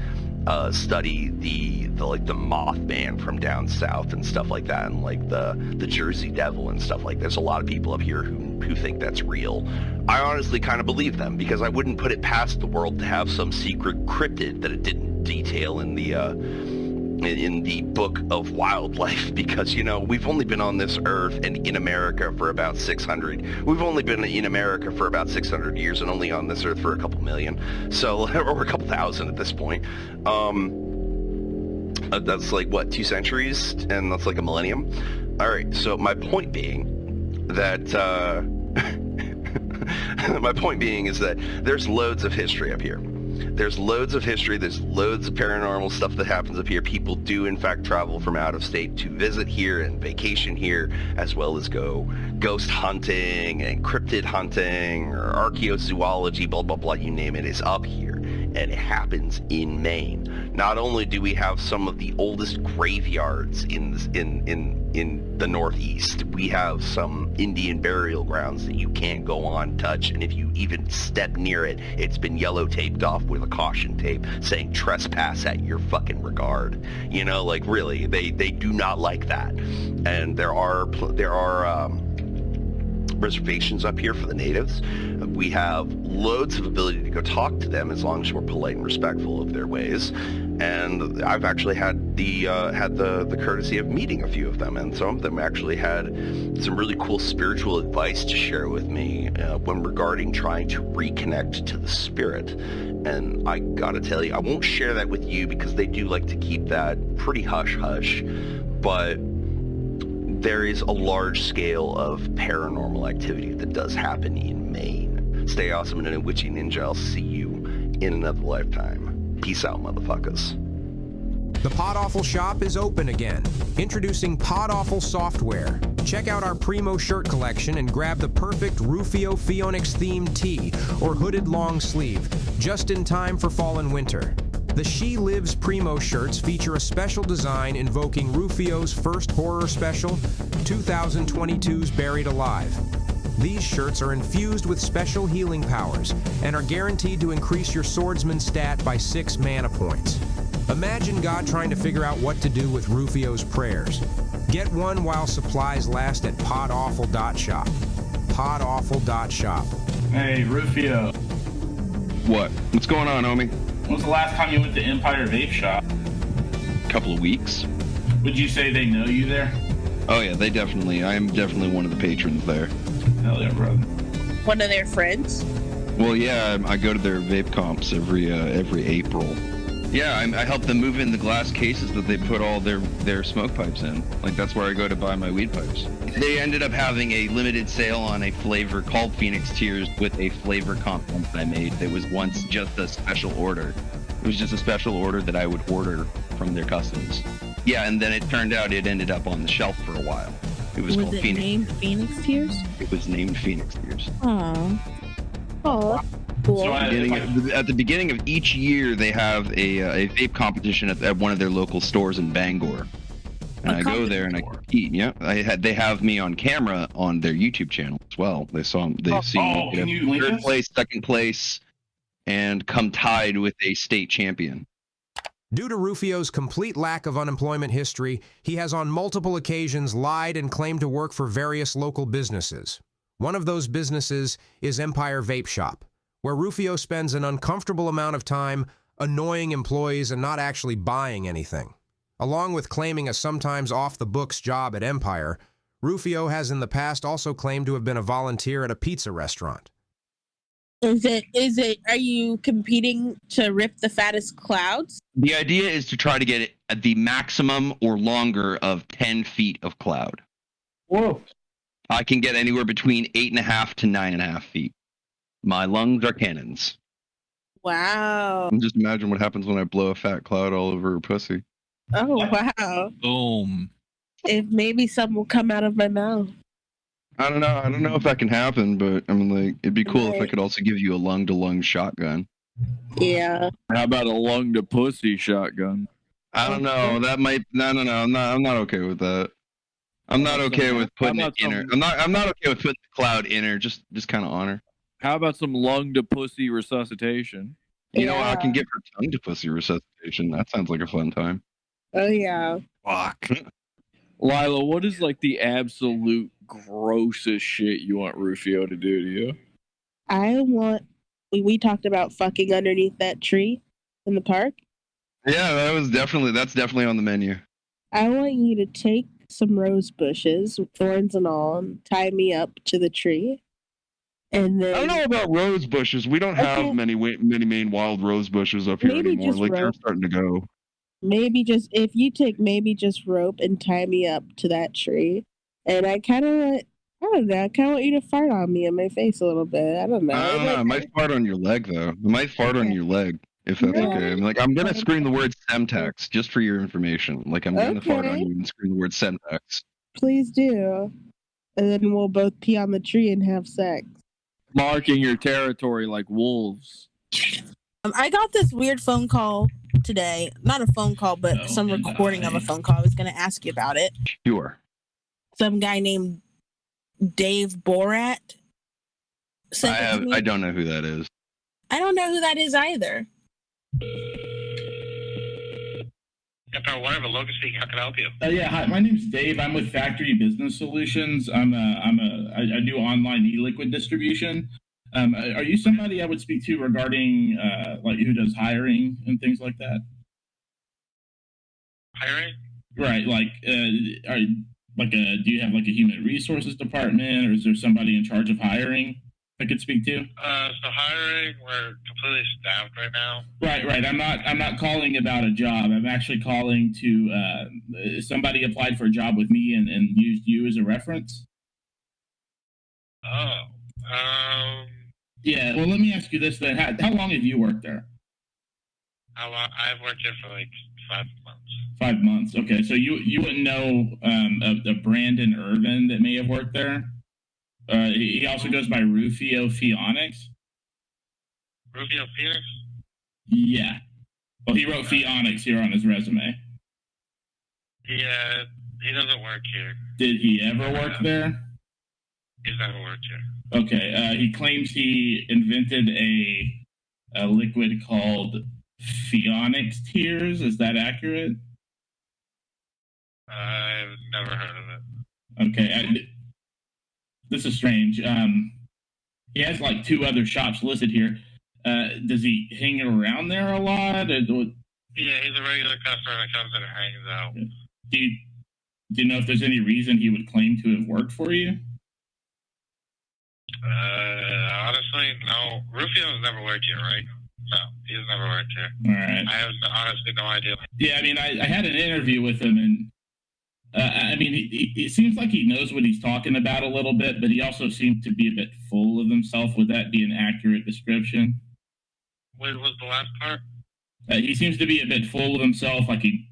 study the Mothman from down south and stuff like that, and like the Jersey Devil and stuff like that. There's a lot of people up here who think that's real. I honestly kind of believe them, because I wouldn't put it past the world to have some secret cryptid that it didn't detail in the book of wildlife, because we've only been on this earth and in America for about 600. We've only been in America for about 600 years and only on this earth for a couple million, so or a couple thousand at this point. That's like what, 2 centuries, and that's like a millennium. All right, so my point being that is that there's loads of history up here. There's loads of history. There's loads of paranormal stuff that happens up here. People do, in fact, travel from out of state to visit here and vacation here, as well as go ghost hunting and cryptid hunting or archaeozoology, blah, blah, blah, you name it, is up here. And it happens in Maine. Not only do we have some of the oldest graveyards in the Northeast, we have some Indian burial grounds that you can't go on, touch, and if you even step near it, it's been yellow taped off with a caution tape saying trespass at your fucking regard. Like really, they do not like that. And there are reservations up here for the natives. We have loads of ability to go talk to them as long as we're polite and respectful of their ways. And I've actually had the courtesy of meeting a few of them, and some of them actually had some really cool spiritual advice to share with me when regarding trying to reconnect to the spirit. And I gotta tell you, I won't share that with you because they do like to keep that pretty hush-hush, but there is a large scale of paranormal activity that does happen in Maine. Stay awesome and a witchy ninja. I'll see you in another lifetime. Peace out, motherfuckers. The PodAwful shop is open again. Introducing PodAwful software. Check out our Primo shirt collection and grab the perfect Ruphio Pheonix themed tee or hooded long sleeve, just in time for fall and winter. The She Lives Primo shirts feature a special design invoking Ruphio's first horror special, 2022's Buried Alive. These shirts are infused with special healing powers and are guaranteed to increase your swordsman stat by 6 mana points. Imagine God trying to figure out what to do with Ruphio's prayers. Get one while supplies last at podawful.shop. Podawful.shop. Hey, Ruphio. What? What's going on, homie? When was the last time you went to Empire Vape Shop? Couple of weeks. Would you say they know you there? Oh yeah, I am definitely one of the patrons there. Hell yeah, brother. One of their friends? Well, yeah, I go to their vape comps every April. Yeah, I help them move in the glass cases that they put all their smoke pipes in. Like, that's where I go to buy my weed pipes. They ended up having a limited sale on a flavor called Phoenix Tears with a flavor comp that I made that was once just a special order. It was just a special order that I would order from their customers. Yeah, and then it turned out it ended up on the shelf for a while. It was called Phoenix. Named Phoenix Tears? It was named Phoenix Tears. Aww. Oh, cool. So at the beginning of each year, they have a vape competition at one of their local stores in Bangor. And I go there and I compete. Yeah, they have me on camera on their YouTube channel as well. They see me get third place, second place, and come tied with a state champion. Due to Ruphio's complete lack of unemployment history, he has on multiple occasions lied and claimed to work for various local businesses. One of those businesses is Empire Vape Shop, where Ruphio spends an uncomfortable amount of time annoying employees and not actually buying anything. Along with claiming a sometimes off-the-books job at Empire, Ruphio has in the past also claimed to have been a volunteer at a pizza restaurant. Are you competing to rip the fattest clouds? The idea is to try to get it at the maximum or longer of 10 feet of cloud. Whoa. I can get anywhere between 8.5 to 9.5 feet. My lungs are cannons. Wow. Just imagine what happens when I blow a fat cloud all over her pussy. Oh, wow. Boom. If maybe some will come out of my mouth. I don't know if that can happen, but I mean, like, it'd be cool if I could also give you a lung-to-lung shotgun. Yeah. How about a lung to pussy shotgun? I don't know. That might. No. I'm not okay with that. I'm not okay with putting it in her. I'm not okay with putting the cloud in her. Just kind of on her. How about some lung to pussy resuscitation? You know, I can give her tongue to pussy resuscitation. That sounds like a fun time. Oh, yeah. Fuck. Lilah, what is like the absolute grossest shit you want Ruphio to do to you? We talked about fucking underneath that tree in the park. Yeah, that's definitely on the menu. I want you to take some rose bushes, with thorns and all, and tie me up to the tree. And then I don't know about rose bushes. We don't have many main wild rose bushes up here anymore. Like they're starting to go. If you take rope and tie me up to that tree, and I kind of want you to fart on me in my face a little bit. I don't know. I might fart on your leg though. I might fart on your leg if that's okay. I'm gonna scream the word Semtex just for your information. Like I'm gonna fart on you and scream the word Semtex. Please do, and then we'll both pee on the tree and have sex. Marking your territory like wolves. I got this weird phone call today. Not a phone call, but some recording of a phone call. I was going to ask you about it. Sure. Some guy named Dave Borat. I don't know who that is. I don't know who that is either. Whatever, Logan speaking. How can I help you? Yeah, hi. My name's Dave. I'm with Factory Business Solutions. I do online e-liquid distribution. Are you somebody I would speak to regarding like who does hiring and things like that? Hiring? Right. Like, do you have like a human resources department, or is there somebody in charge of hiring I could speak to? So hiring, we're completely staffed right now. Right. I'm not calling about a job. I'm actually calling to somebody applied for a job with me and used you as a reference. Oh. Yeah. Well, let me ask you this then: how long have you worked there? I've worked here for like 5 months. 5 months. Okay. So you wouldn't know a Brandon Irvin that may have worked there. He also goes by Ruphio Pheonix. Ruphio Pheonix? Yeah. Well, he wrote Pheonix here on his resume. Yeah, he doesn't work here. Did he ever work there? He's never worked here. Okay. He claims he invented a liquid called Pheonix Tears. Is that accurate? I've never heard of it. Okay. This is strange. He has like 2 other shops listed here. Does he hang around there a lot? Yeah, he's a regular customer that comes in and hangs out. Do you know if there's any reason he would claim to have worked for you? Honestly, no. Rufio's never worked here, right? No, he's never worked here. All right. I have honestly no idea. Yeah, I mean, I had an interview with him, and I mean, it seems like he knows what he's talking about a little bit, but he also seems to be a bit full of himself. Would that be an accurate description? What was the last part? He seems to be a bit full of himself, like he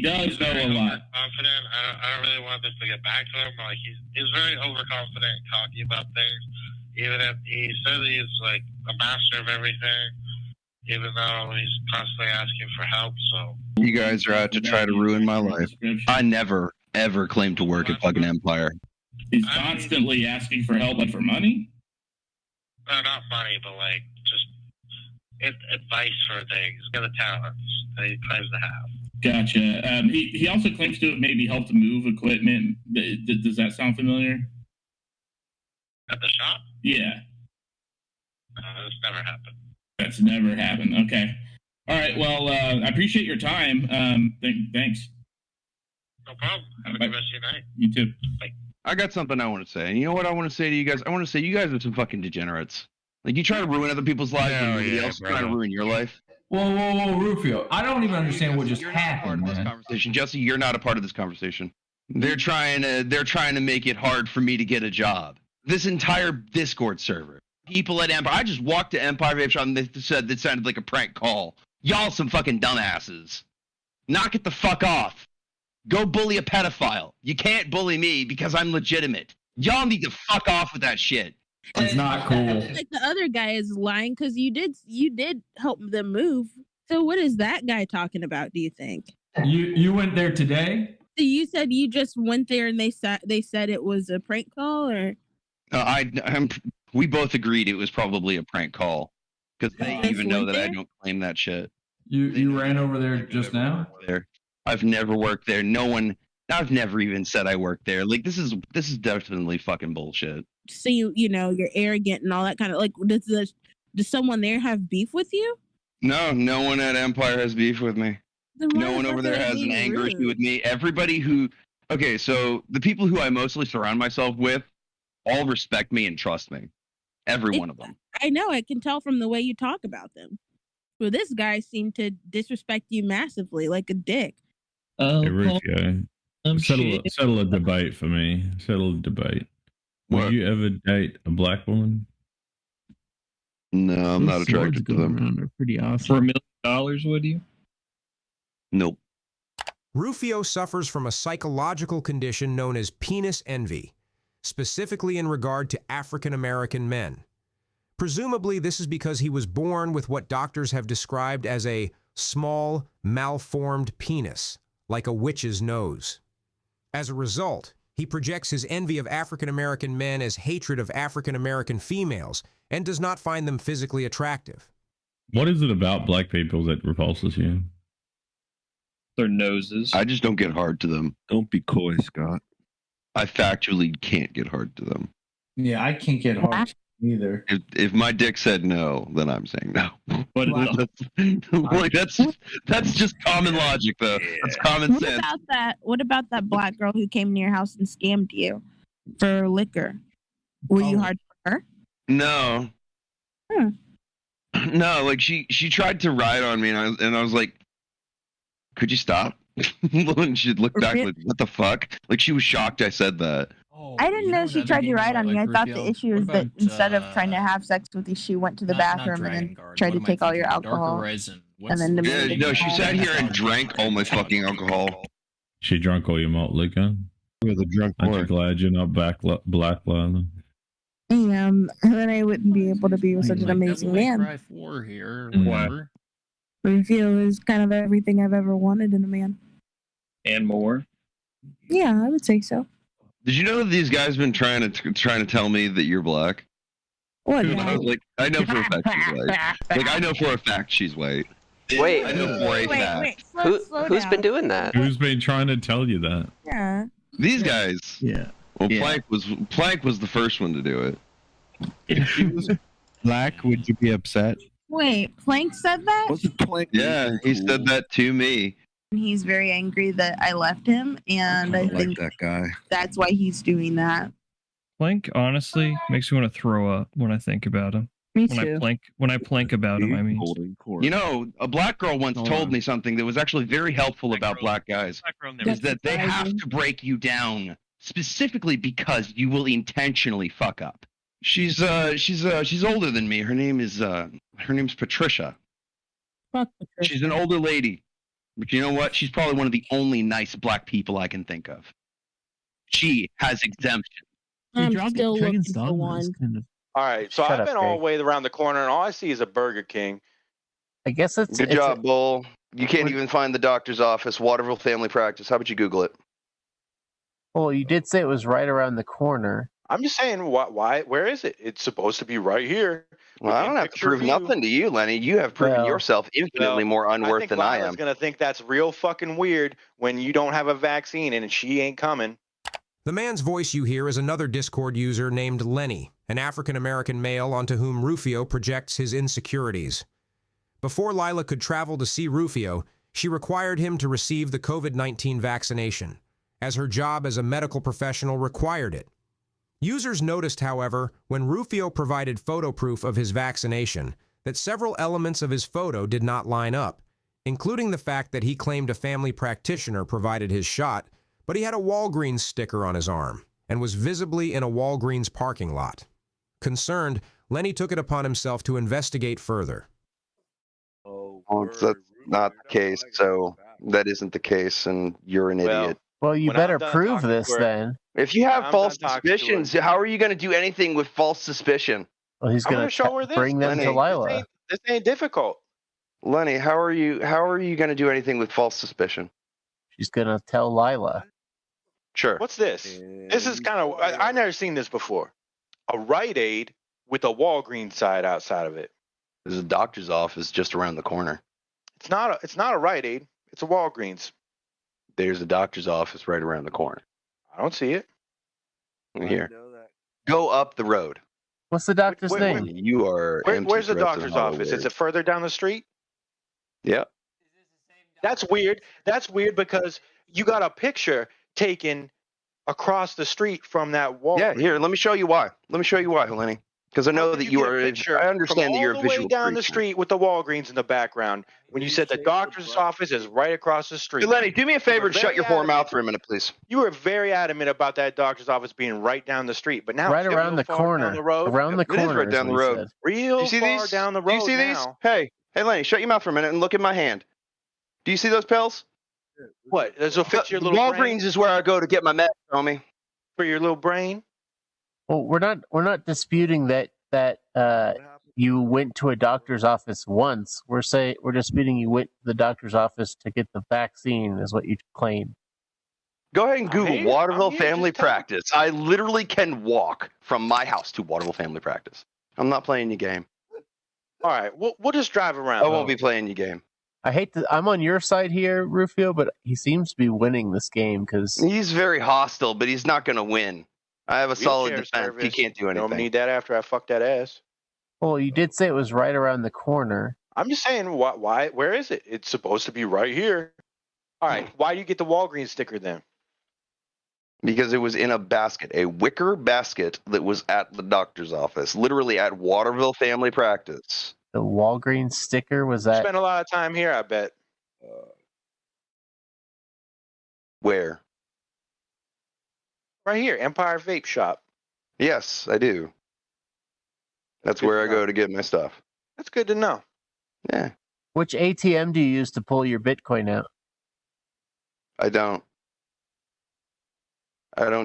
does know a lot. Confident. I don't really want this to get back to him. Like he's very overconfident talking about things. Even if he says he's like a master of everything, even though he's constantly asking for help. So you guys are out to try to ruin my life. I never ever claimed to work at fucking Empire. He's constantly asking for help, but for money. No, not money, but like just advice for things, got the talents that he claims to have. Gotcha. He also claims to have maybe helped move equipment. Does that sound familiar? At the shop? Yeah. This never happened. That's never happened. Okay. All right. Well, I appreciate your time. Thanks. No problem. Have a good rest of your night. You too. Bye. I got something I want to say. And you know what I want to say to you guys? I want to say you guys are some fucking degenerates. Like, you try to ruin other people's lives and nobody else is trying to ruin your life. Whoa, Ruphio. I don't even understand what just happened, man. Conversation. Jesse, you're not a part of this conversation. They're trying to make it hard for me to get a job. This entire Discord server. People at Empire. I just walked to Empire Vape Shop and they said that sounded like a prank call. Y'all some fucking dumbasses. Knock it the fuck off. Go bully a pedophile. You can't bully me because I'm legitimate. Y'all need to fuck off with that shit. It's not cool. Like the other guy is lying because you did help them move. So what is that guy talking about? Do you think? You went there today? So you said you just went there and they said it was a prank call, or? We both agreed it was probably a prank call because they even know that I don't claim that shit. You ran over there just now? I've never worked there. I've never even said I worked there. Like, this is definitely fucking bullshit. So you know you're arrogant and all that kind of, like, does someone there have beef with you? No one at Empire has beef with me. No one over there has an anger issue with me. So the people who I mostly surround myself with all respect me and trust me. Every one of them. I know. I can tell from the way you talk about them. Well, this guy seemed to disrespect you massively, like a dick. Hey, Ruphio, settle a debate for me. Settle a debate. Would you ever date a black woman? No, I'm not attracted to them. They're pretty awesome. For $1 million, would you? Nope. Ruphio suffers from a psychological condition known as penis envy, specifically in regard to African American men. Presumably, this is because he was born with what doctors have described as a small, malformed penis, like a witch's nose. As a result, he projects his envy of African American men as hatred of African American females and does not find them physically attractive. What is it about black people that repulses you? Their noses. I just don't get hard to them. Don't be coy, Scott. I factually can't get hard to them. Yeah, I can't get hard to them either. If my dick said no, then I'm saying no. But that's just common logic, though. That's common sense. What about that black girl who came to your house and scammed you for liquor? Were you hard for her? No. No, like she tried to ride on me, and I was like, "Could you stop?" And she looked back like, "What the fuck?" Like, she was shocked I said that. I didn't know she tried to ride on you. I thought the issue is that instead of trying to have sex with you, she went to the bathroom and then tried to take all your alcohol. And then she sat here and drank all my fucking alcohol. She drank all your malt liquor? With a drunk Aren't you glad you're not black, Lilah? Yeah, then I wouldn't be able to be with such an amazing man. Ruphio is kind of everything I've ever wanted in a man. And more. Yeah, I would say so. Did you know that these guys been trying to tell me that you're black? What? I was like, I know for a fact she's white. Like, I know for a fact she's white. Wait, I know for a fact. Who's been doing that? Who's been trying to tell you that? Yeah. These guys. Yeah. Well, Plank was the first one to do it. If she was black, would you be upset? Wait, Plank said that? Was it Plank? Yeah, he said that to me. He's very angry that I left him, and I think that guy. That's why he's doing that. Plank honestly makes me want to throw up when I think about him. Me too. too. When I plank about him, I mean. You know, a black girl once told me something that was actually very helpful about black guys. Is that they have to break you down specifically because you will intentionally fuck up. She's older than me. Her name's Patricia. Fuck Patricia. She's an older lady. But you know what? She's probably one of the only nice black people I can think of. She has exemption. I'm still looking for one. All right, so I've been all the way around the corner, and all I see is a Burger King. I guess it's good job, Bull. You can't even find the doctor's office. Waterville Family Practice. How about you Google it? Well, you did say it was right around the corner. I'm just saying, why? Where is it? It's supposed to be right here. Well, I don't have to prove nothing to you, Lenny. You have proven yourself infinitely more unworth than I am. I think Lila's gonna think that's real fucking weird when you don't have a vaccine and she ain't coming. The man's voice you hear is another Discord user named Lenny, an African-American male onto whom Ruphio projects his insecurities. Before Lilah could travel to see Ruphio, she required him to receive the COVID-19 vaccination, as her job as a medical professional required it. Users noticed, however, when Ruphio provided photo proof of his vaccination, that several elements of his photo did not line up, including the fact that he claimed a family practitioner provided his shot, but he had a Walgreens sticker on his arm and was visibly in a Walgreens parking lot. Concerned, Lenny took it upon himself to investigate further. Well, that's not the case, so that isn't the case, and you're an idiot. Well, you better prove this then. If you have false suspicions, how are you going to do anything with false suspicion? Well, he's going to bring them to Lilah. This ain't difficult. Lenny, how are you going to do anything with false suspicion? She's going to tell Lilah. Sure. What's this? This is kind of I never seen this before. A Rite Aid with a Walgreens side outside of it. There's a doctor's office just around the corner. It's not a Rite Aid. It's a Walgreens. There's a doctor's office right around the corner. I don't see it. Here. Go up the road. What's the doctor's name? You are. Where's the doctor's office? Is it further down the street? Yeah. That's weird. That's weird because you got a picture taken across the street from that Walgreens. Yeah, here. Let me show you why. Lenny. Because I know that you are. I understand that you're a visual all the way down creature. the street with the Walgreens in the background. When you said the doctor's office is right across the street. Hey, Lenny, do me a favor and shut your whore mouth for a minute, please. You were very adamant about that doctor's office being right down the street, but now right it's around the corner. Down the road. Around the corner. It is right down the road. Real far down the road. Do you see these? Now. Hey, Lenny, shut your mouth for a minute and look at my hand. Do you see those pills? What? Does it fix your little Walgreens brain? is where I go to get my meds, homie. For your little brain? Well, we're not disputing that you went to a doctor's office once. We're disputing you went to the doctor's office to get the vaccine, is what you claim. Go ahead and Google Waterville Family Practice. I literally can walk from my house to Waterville Family Practice. I'm not playing your game. All right, we'll just drive around. I won't be playing your game. I'm on your side here, Ruphio, but he seems to be winning this game because he's very hostile, but he's not going to win. I have a solid defense. He can't do anything. Don't need that after I fuck that ass. Well, you did say it was right around the corner. I'm just saying, why? Where is it? It's supposed to be right here. All right, why do you get the Walgreens sticker then? Because it was in a basket, a wicker basket that was at the doctor's office, literally at Waterville Family Practice. The Walgreens sticker was at. Spent a lot of time here, I bet. Where? Right here, Empire Vape Shop. Yes, I do. That's where I go to get my stuff. That's good to know. Yeah. Which ATM do you use to pull your Bitcoin out? I don't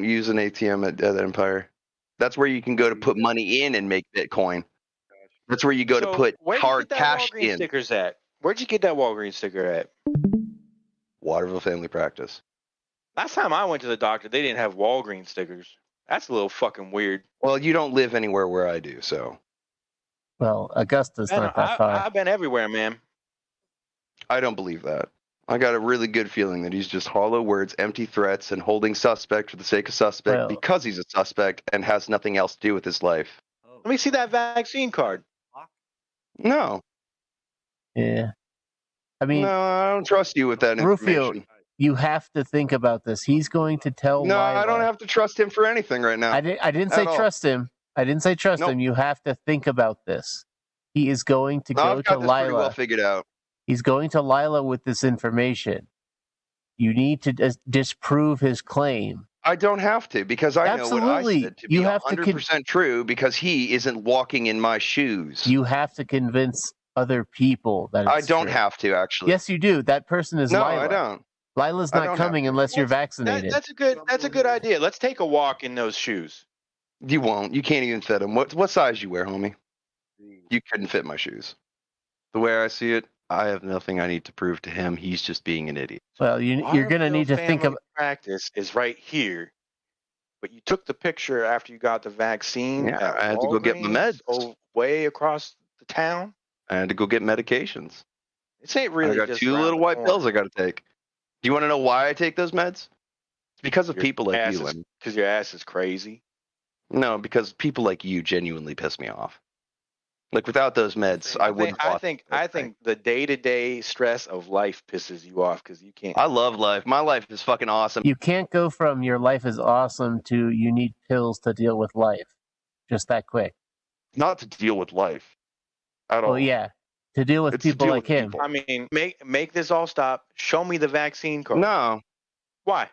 use an ATM at Empire. That's where you can go to put money in and make Bitcoin. That's where you go to put hard cash in. Stickers at? Where'd you get that Walgreens sticker at? Waterville Family Practice. Last time I went to the doctor, they didn't have Walgreens stickers. That's a little fucking weird. Well, you don't live anywhere where I do, so. Well, Augusta's not that far. I've been everywhere, man. I don't believe that. I got a really good feeling that he's just hollow words, empty threats, and holding suspect for the sake of suspect because he's a suspect and has nothing else to do with his life. Let me see that vaccine card. No. Yeah. I mean, no, I don't trust you with that information. Ruphio, you have to think about this. He's going to tell No, Lilah. I don't have to trust him for anything right now. I didn't say trust him. I didn't say trust him. You have to think about this. He is going to go I've got to this Lilah. pretty well figured out. He's going to Lilah with this information. You need to disprove his claim. I don't have to because I know what I said to be 100% true because he isn't walking in my shoes. You have to convince other people that it's I don't true. have to, actually. Yes, you do. That person is No, Lilah. I don't. Lilah's not coming unless you're vaccinated. That's a good idea. Let's take a walk in those shoes. You won't. You can't even fit them. What size you wear, homie? You couldn't fit my shoes. The way I see it, I have nothing I need to prove to him. He's just being an idiot. Well, you're going to need to think of practice is right here. but you took the picture after you got the vaccine. Yeah, at I had to go get my Walgreens, meds. way across the town. I had to go get medications. This ain't really. I got just 2 around little the white corner. pills I got to take. Do you want to know why I take those meds? It's because of people like you. Because your ass is crazy. No, because people like you genuinely piss me off. Like without those meds, I wouldn't. I think the day-to-day stress of life pisses you off because you can't. I love life. My life is fucking awesome. You can't go from your life is awesome to you need pills to deal with life. Just that quick. Not to deal with life at all. Well, yeah. To deal with people like him. I mean, make this all stop. Show me the vaccine card. No. Why?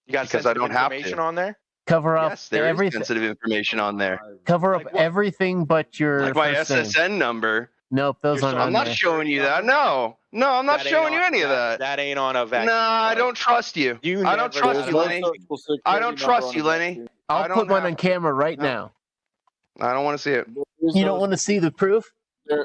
You got Because I don't have information to. on there? Cover up Yes, there is everything. sensitive information on there. Cover up everything but your Like my first name. SSN number. Nope, those aren't on I'm not there. showing you that. No, I'm not That ain't showing you on- any of that. That ain't on a vaccine. Nah, I don't trust you. I don't trust you, Lenny. I don't trust you, Lenny. I'll put one on camera right now. I don't want to see it. You don't want to see the proof?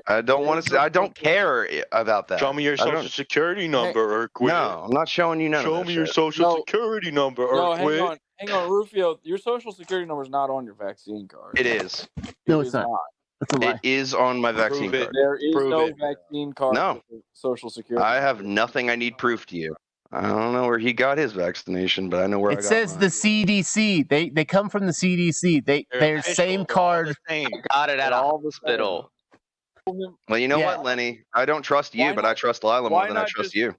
I don't want to see. I don't care about that. Show me your I don't- social security number, Earthquake. No, I'm not showing you none Show of that me your shit. social security number, No, Earthquake. hang on, Ruphio. Your social security number is not on your vaccine card. It is. No, It it's is not. That's a lie. It is on my vaccine Prove it. card. There is Prove no it. vaccine card. No. with social security. I have nothing I need proof to you. I don't know where he got his vaccination, but I know where I It got says mine. the CDC. They come from the CDC. They're same card. Got it at a hospital. Well, you know Yeah. what, Lenny? I don't trust you, but I trust Lilah more than I trust you.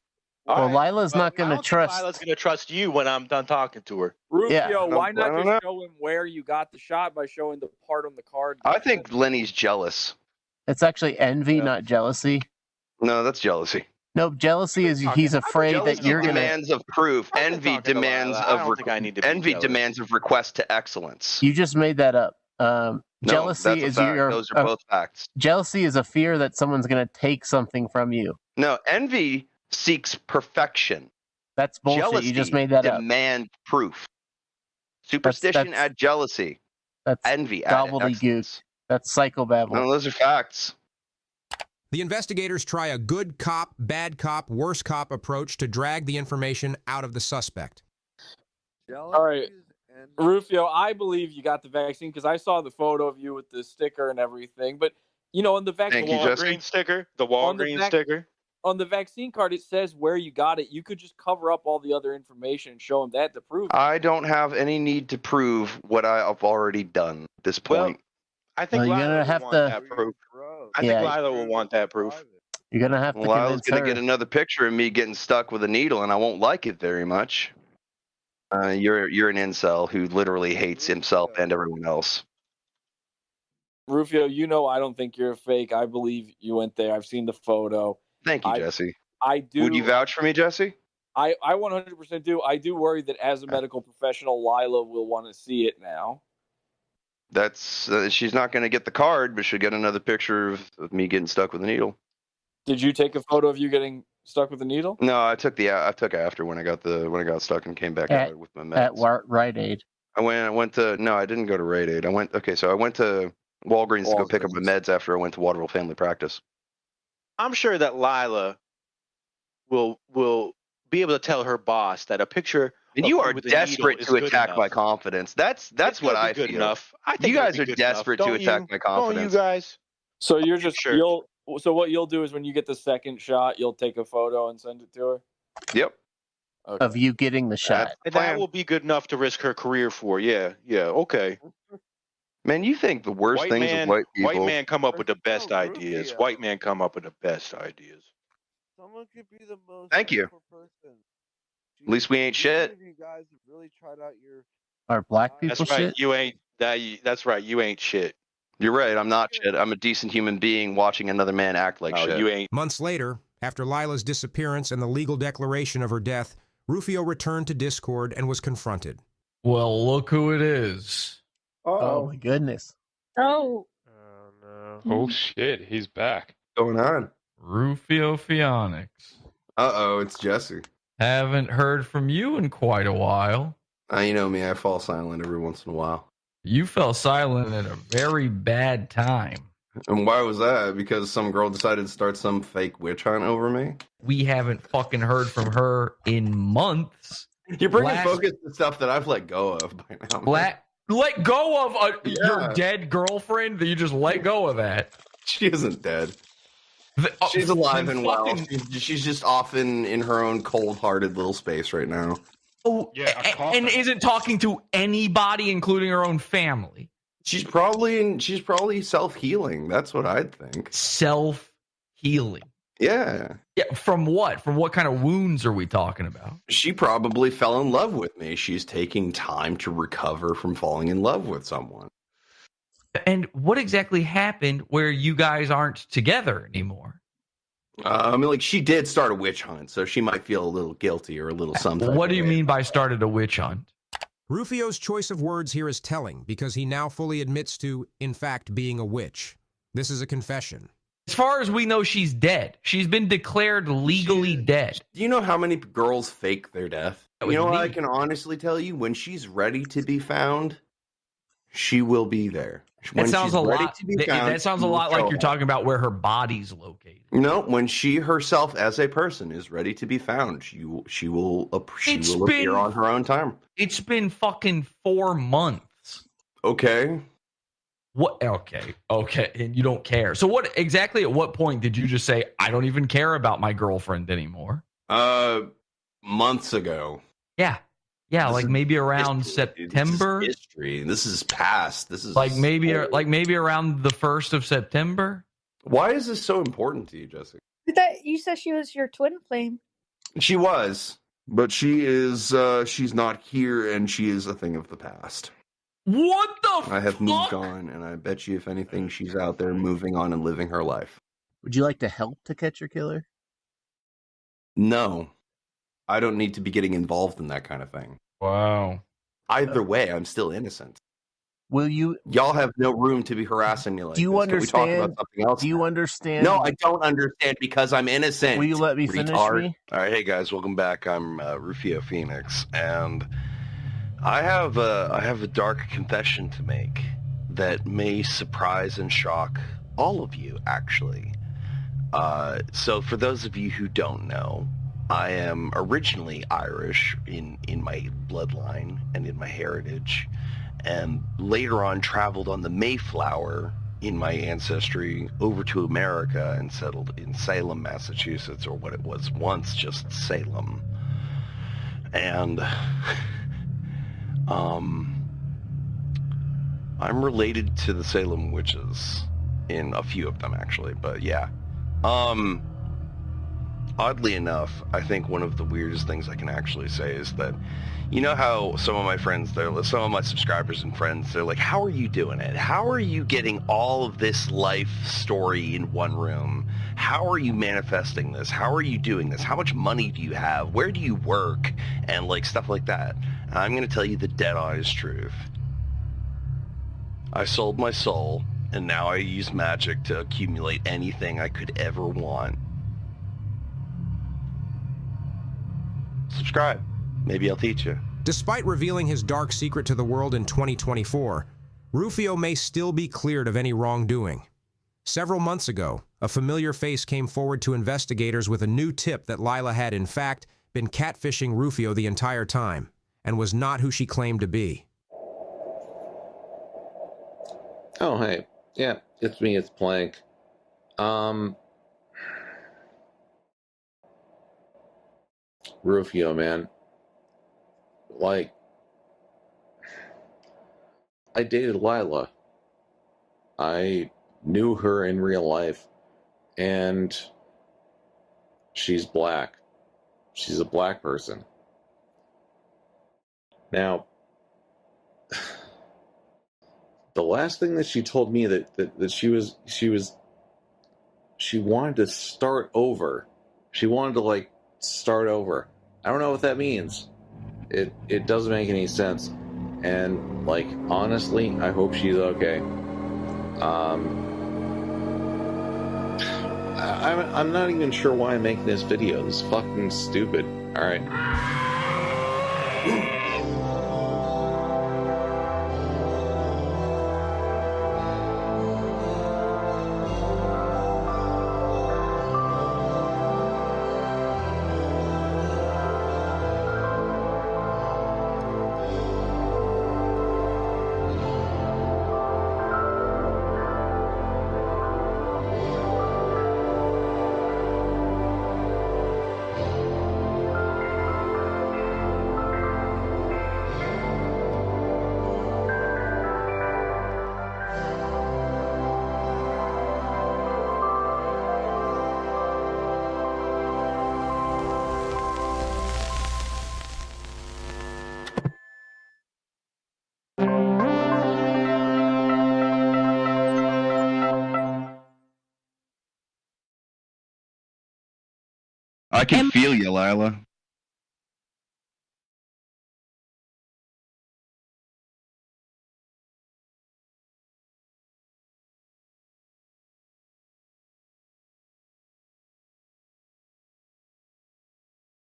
Well, Lila's not going to trust. Lila's going to trust you when I'm done talking to her. Rufio, Yeah. why I not don't just show him where you got the shot by showing the part on the card? I think Lenny's jealous. It's actually envy, not jealousy. No, that's jealousy. Nope, jealousy is he's afraid that Jealousy you're going to. demands of proof. Envy talking to demands Lilah. I of don't think I need to be envy jealous. demands of request to excellence. You just made that up. No, Jealousy that's a is fact. your. Those are both facts. Jealousy is a fear that someone's going to take something from you. No, envy seeks perfection. That's bullshit. Jealousy You just made that up. demands proof. Superstition that's- add jealousy. That's Envy add gobbledygook. excellence. That's psychobabble. No, those are facts. The investigators try a good cop, bad cop, worse cop approach to drag the information out of the suspect. All right, Rufio, I believe you got the vaccine because I saw the photo of you with the sticker and everything. But you know, on the vaccine, The Walgreens sticker. The Walgreens sticker. On the vaccine card, it says where you got it. You could just cover up all the other information and show them that to prove it. I don't have any need to prove what I've already done at this point. I think Well, you're Lilah gonna will have want to- that proof. I Yeah. think Lilah will want that proof. You're going to have to Well, I was convince going her. to get another picture of me getting stuck with a needle, and I won't like it very much. You're an incel who literally hates himself and everyone else. Rufio, you know I don't think you're a fake. I believe you went there. I've seen the photo. Thank you, Jesse. I do. Would you vouch for me, Jesse? I 100% do. I do worry that as a medical professional, Lilah will want to see it now. That's she's not going to get the card, but she'll get another picture of me getting stuck with a needle. Did you take a photo of you getting stuck with a needle? No, I took after when I got stuck and came back out with my meds. At Rite Aid. I went to no, I didn't go to Rite Aid. I went to Walgreens to go pick up my meds after I went to Waterville Family Practice. I'm sure that Lilah will be able to tell her boss that a picture. And of you her are with a needle desperate is to good attack enough. my confidence. That's what I good feel. enough. I think you it'll guys be are good desperate enough. to Don't attack you? my Don't confidence. you guys? So you're just Sure. So what you'll do is when you get the second shot, you'll take a photo and send it to her. Yep. Okay. Of you getting the shot. That will be good enough to risk her career for. Yeah. Okay. Man, you think the worst White things man, of white people? white man come up with the best ideas. White man come up with the best ideas. Someone could be the most Thank you. wonderful person. At least we ain't shit. You guys have really tried out your. Are black people That's right. shit? You ain't that. That's right. You ain't shit. You're right. I'm not shit. I'm a decent human being watching another man act like No, shit. you ain't. Months later, after Lilah's disappearance and the legal declaration of her death, Ruphio returned to Discord and was confronted. Well, look who it is. Oh my goodness. Oh. Oh shit, he's back. What's going on? Ruphio Pheonix. Uh-oh, it's Jesse. Haven't heard from you in quite a while. You know me, I fall silent every once in a while. You fell silent at a very bad time. And why was that? Because some girl decided to start some fake witch hunt over me? We haven't fucking heard from her in months. You're bringing focus to stuff that I've let go of by now. Let go of your dead girlfriend? That you just let go of that? She isn't dead. She's alive and well. She's just off in her own cold-hearted little space right now. Oh, yeah, and isn't talking to anybody, including her own family. She's probably self-healing. That's what I'd think. Self-healing. Yeah. Yeah. From what? From what kind of wounds are we talking about? She probably fell in love with me. She's taking time to recover from falling in love with someone. And what exactly happened where you guys aren't together anymore? I mean, like, she did start a witch hunt, so she might feel a little guilty or a little something. What do you mean by started a witch hunt? Ruphio's choice of words here is telling because he now fully admits to, in fact, being a witch. This is a confession. As far as we know, she's dead. She's been declared legally dead. Do you know how many girls fake their death? You know what I can honestly tell you? When she's ready to be found, she will be there. That sounds a lot. That sounds a lot like you're talking about where her body's located. No, when she herself, as a person, is ready to be found, she will appear on her own time. It's been fucking 4 months. Okay. What? Okay, and you don't care. So what exactly? At what point did you just say I don't even care about my girlfriend anymore? Months ago. Yeah, like maybe around September. This is history. This is past. This is like maybe around the 1st of September. Why is this so important to you, Jessica? You said she was your twin flame. She was, but she is. She's not here, and she is a thing of the past. What the? I have moved on, and I bet you, if anything, she's out there moving on and living her life. Would you like to help to catch your killer? No. I don't need to be getting involved in that kind of thing. Wow. Either way, I'm still innocent. Will you? Y'all have no room to be harassing me like Do you this. understand? Can we talk about something else? Do you understand? No, I don't understand because I'm innocent. Will you let me finish me? All right, hey guys, welcome back. I'm Ruphio Pheonix, and I have a dark confession to make that may surprise and shock all of you, actually. So for those of you who don't know, I am originally Irish in my bloodline and in my heritage, and later on traveled on the Mayflower in my ancestry over to America and settled in Salem, Massachusetts, or what it was once just Salem. And I'm related to the Salem witches in a few of them, actually, but yeah. Oddly enough, I think one of the weirdest things I can actually say is that, you know how some of my friends, some of my subscribers and friends, they're like, how are you doing it? How are you getting all of this life story in one room? How are you manifesting this? How are you doing this? How much money do you have? Where do you work? And like stuff like that. And I'm going to tell you the dead honest truth. I sold my soul, and now I use magic to accumulate anything I could ever want. Subscribe. Maybe I'll teach you. Despite revealing his dark secret to the world in 2024, Ruphio may still be cleared of any wrongdoing. Several months ago, a familiar face came forward to investigators with a new tip that Lilah had, in fact, been catfishing Ruphio the entire time, and was not who she claimed to be. Oh, hey. Yeah, it's me, it's Plank. Ruphio, man. Like, I dated Lilah. I knew her in real life, and she's black. She's a black person. Now, the last thing that she told me that she wanted to start over. She wanted to like start over. I don't know what that means. It doesn't make any sense. And like honestly, I hope she's okay. I'm not even sure why I'm making this video. This is fucking stupid. All right. I can feel you, Lilah.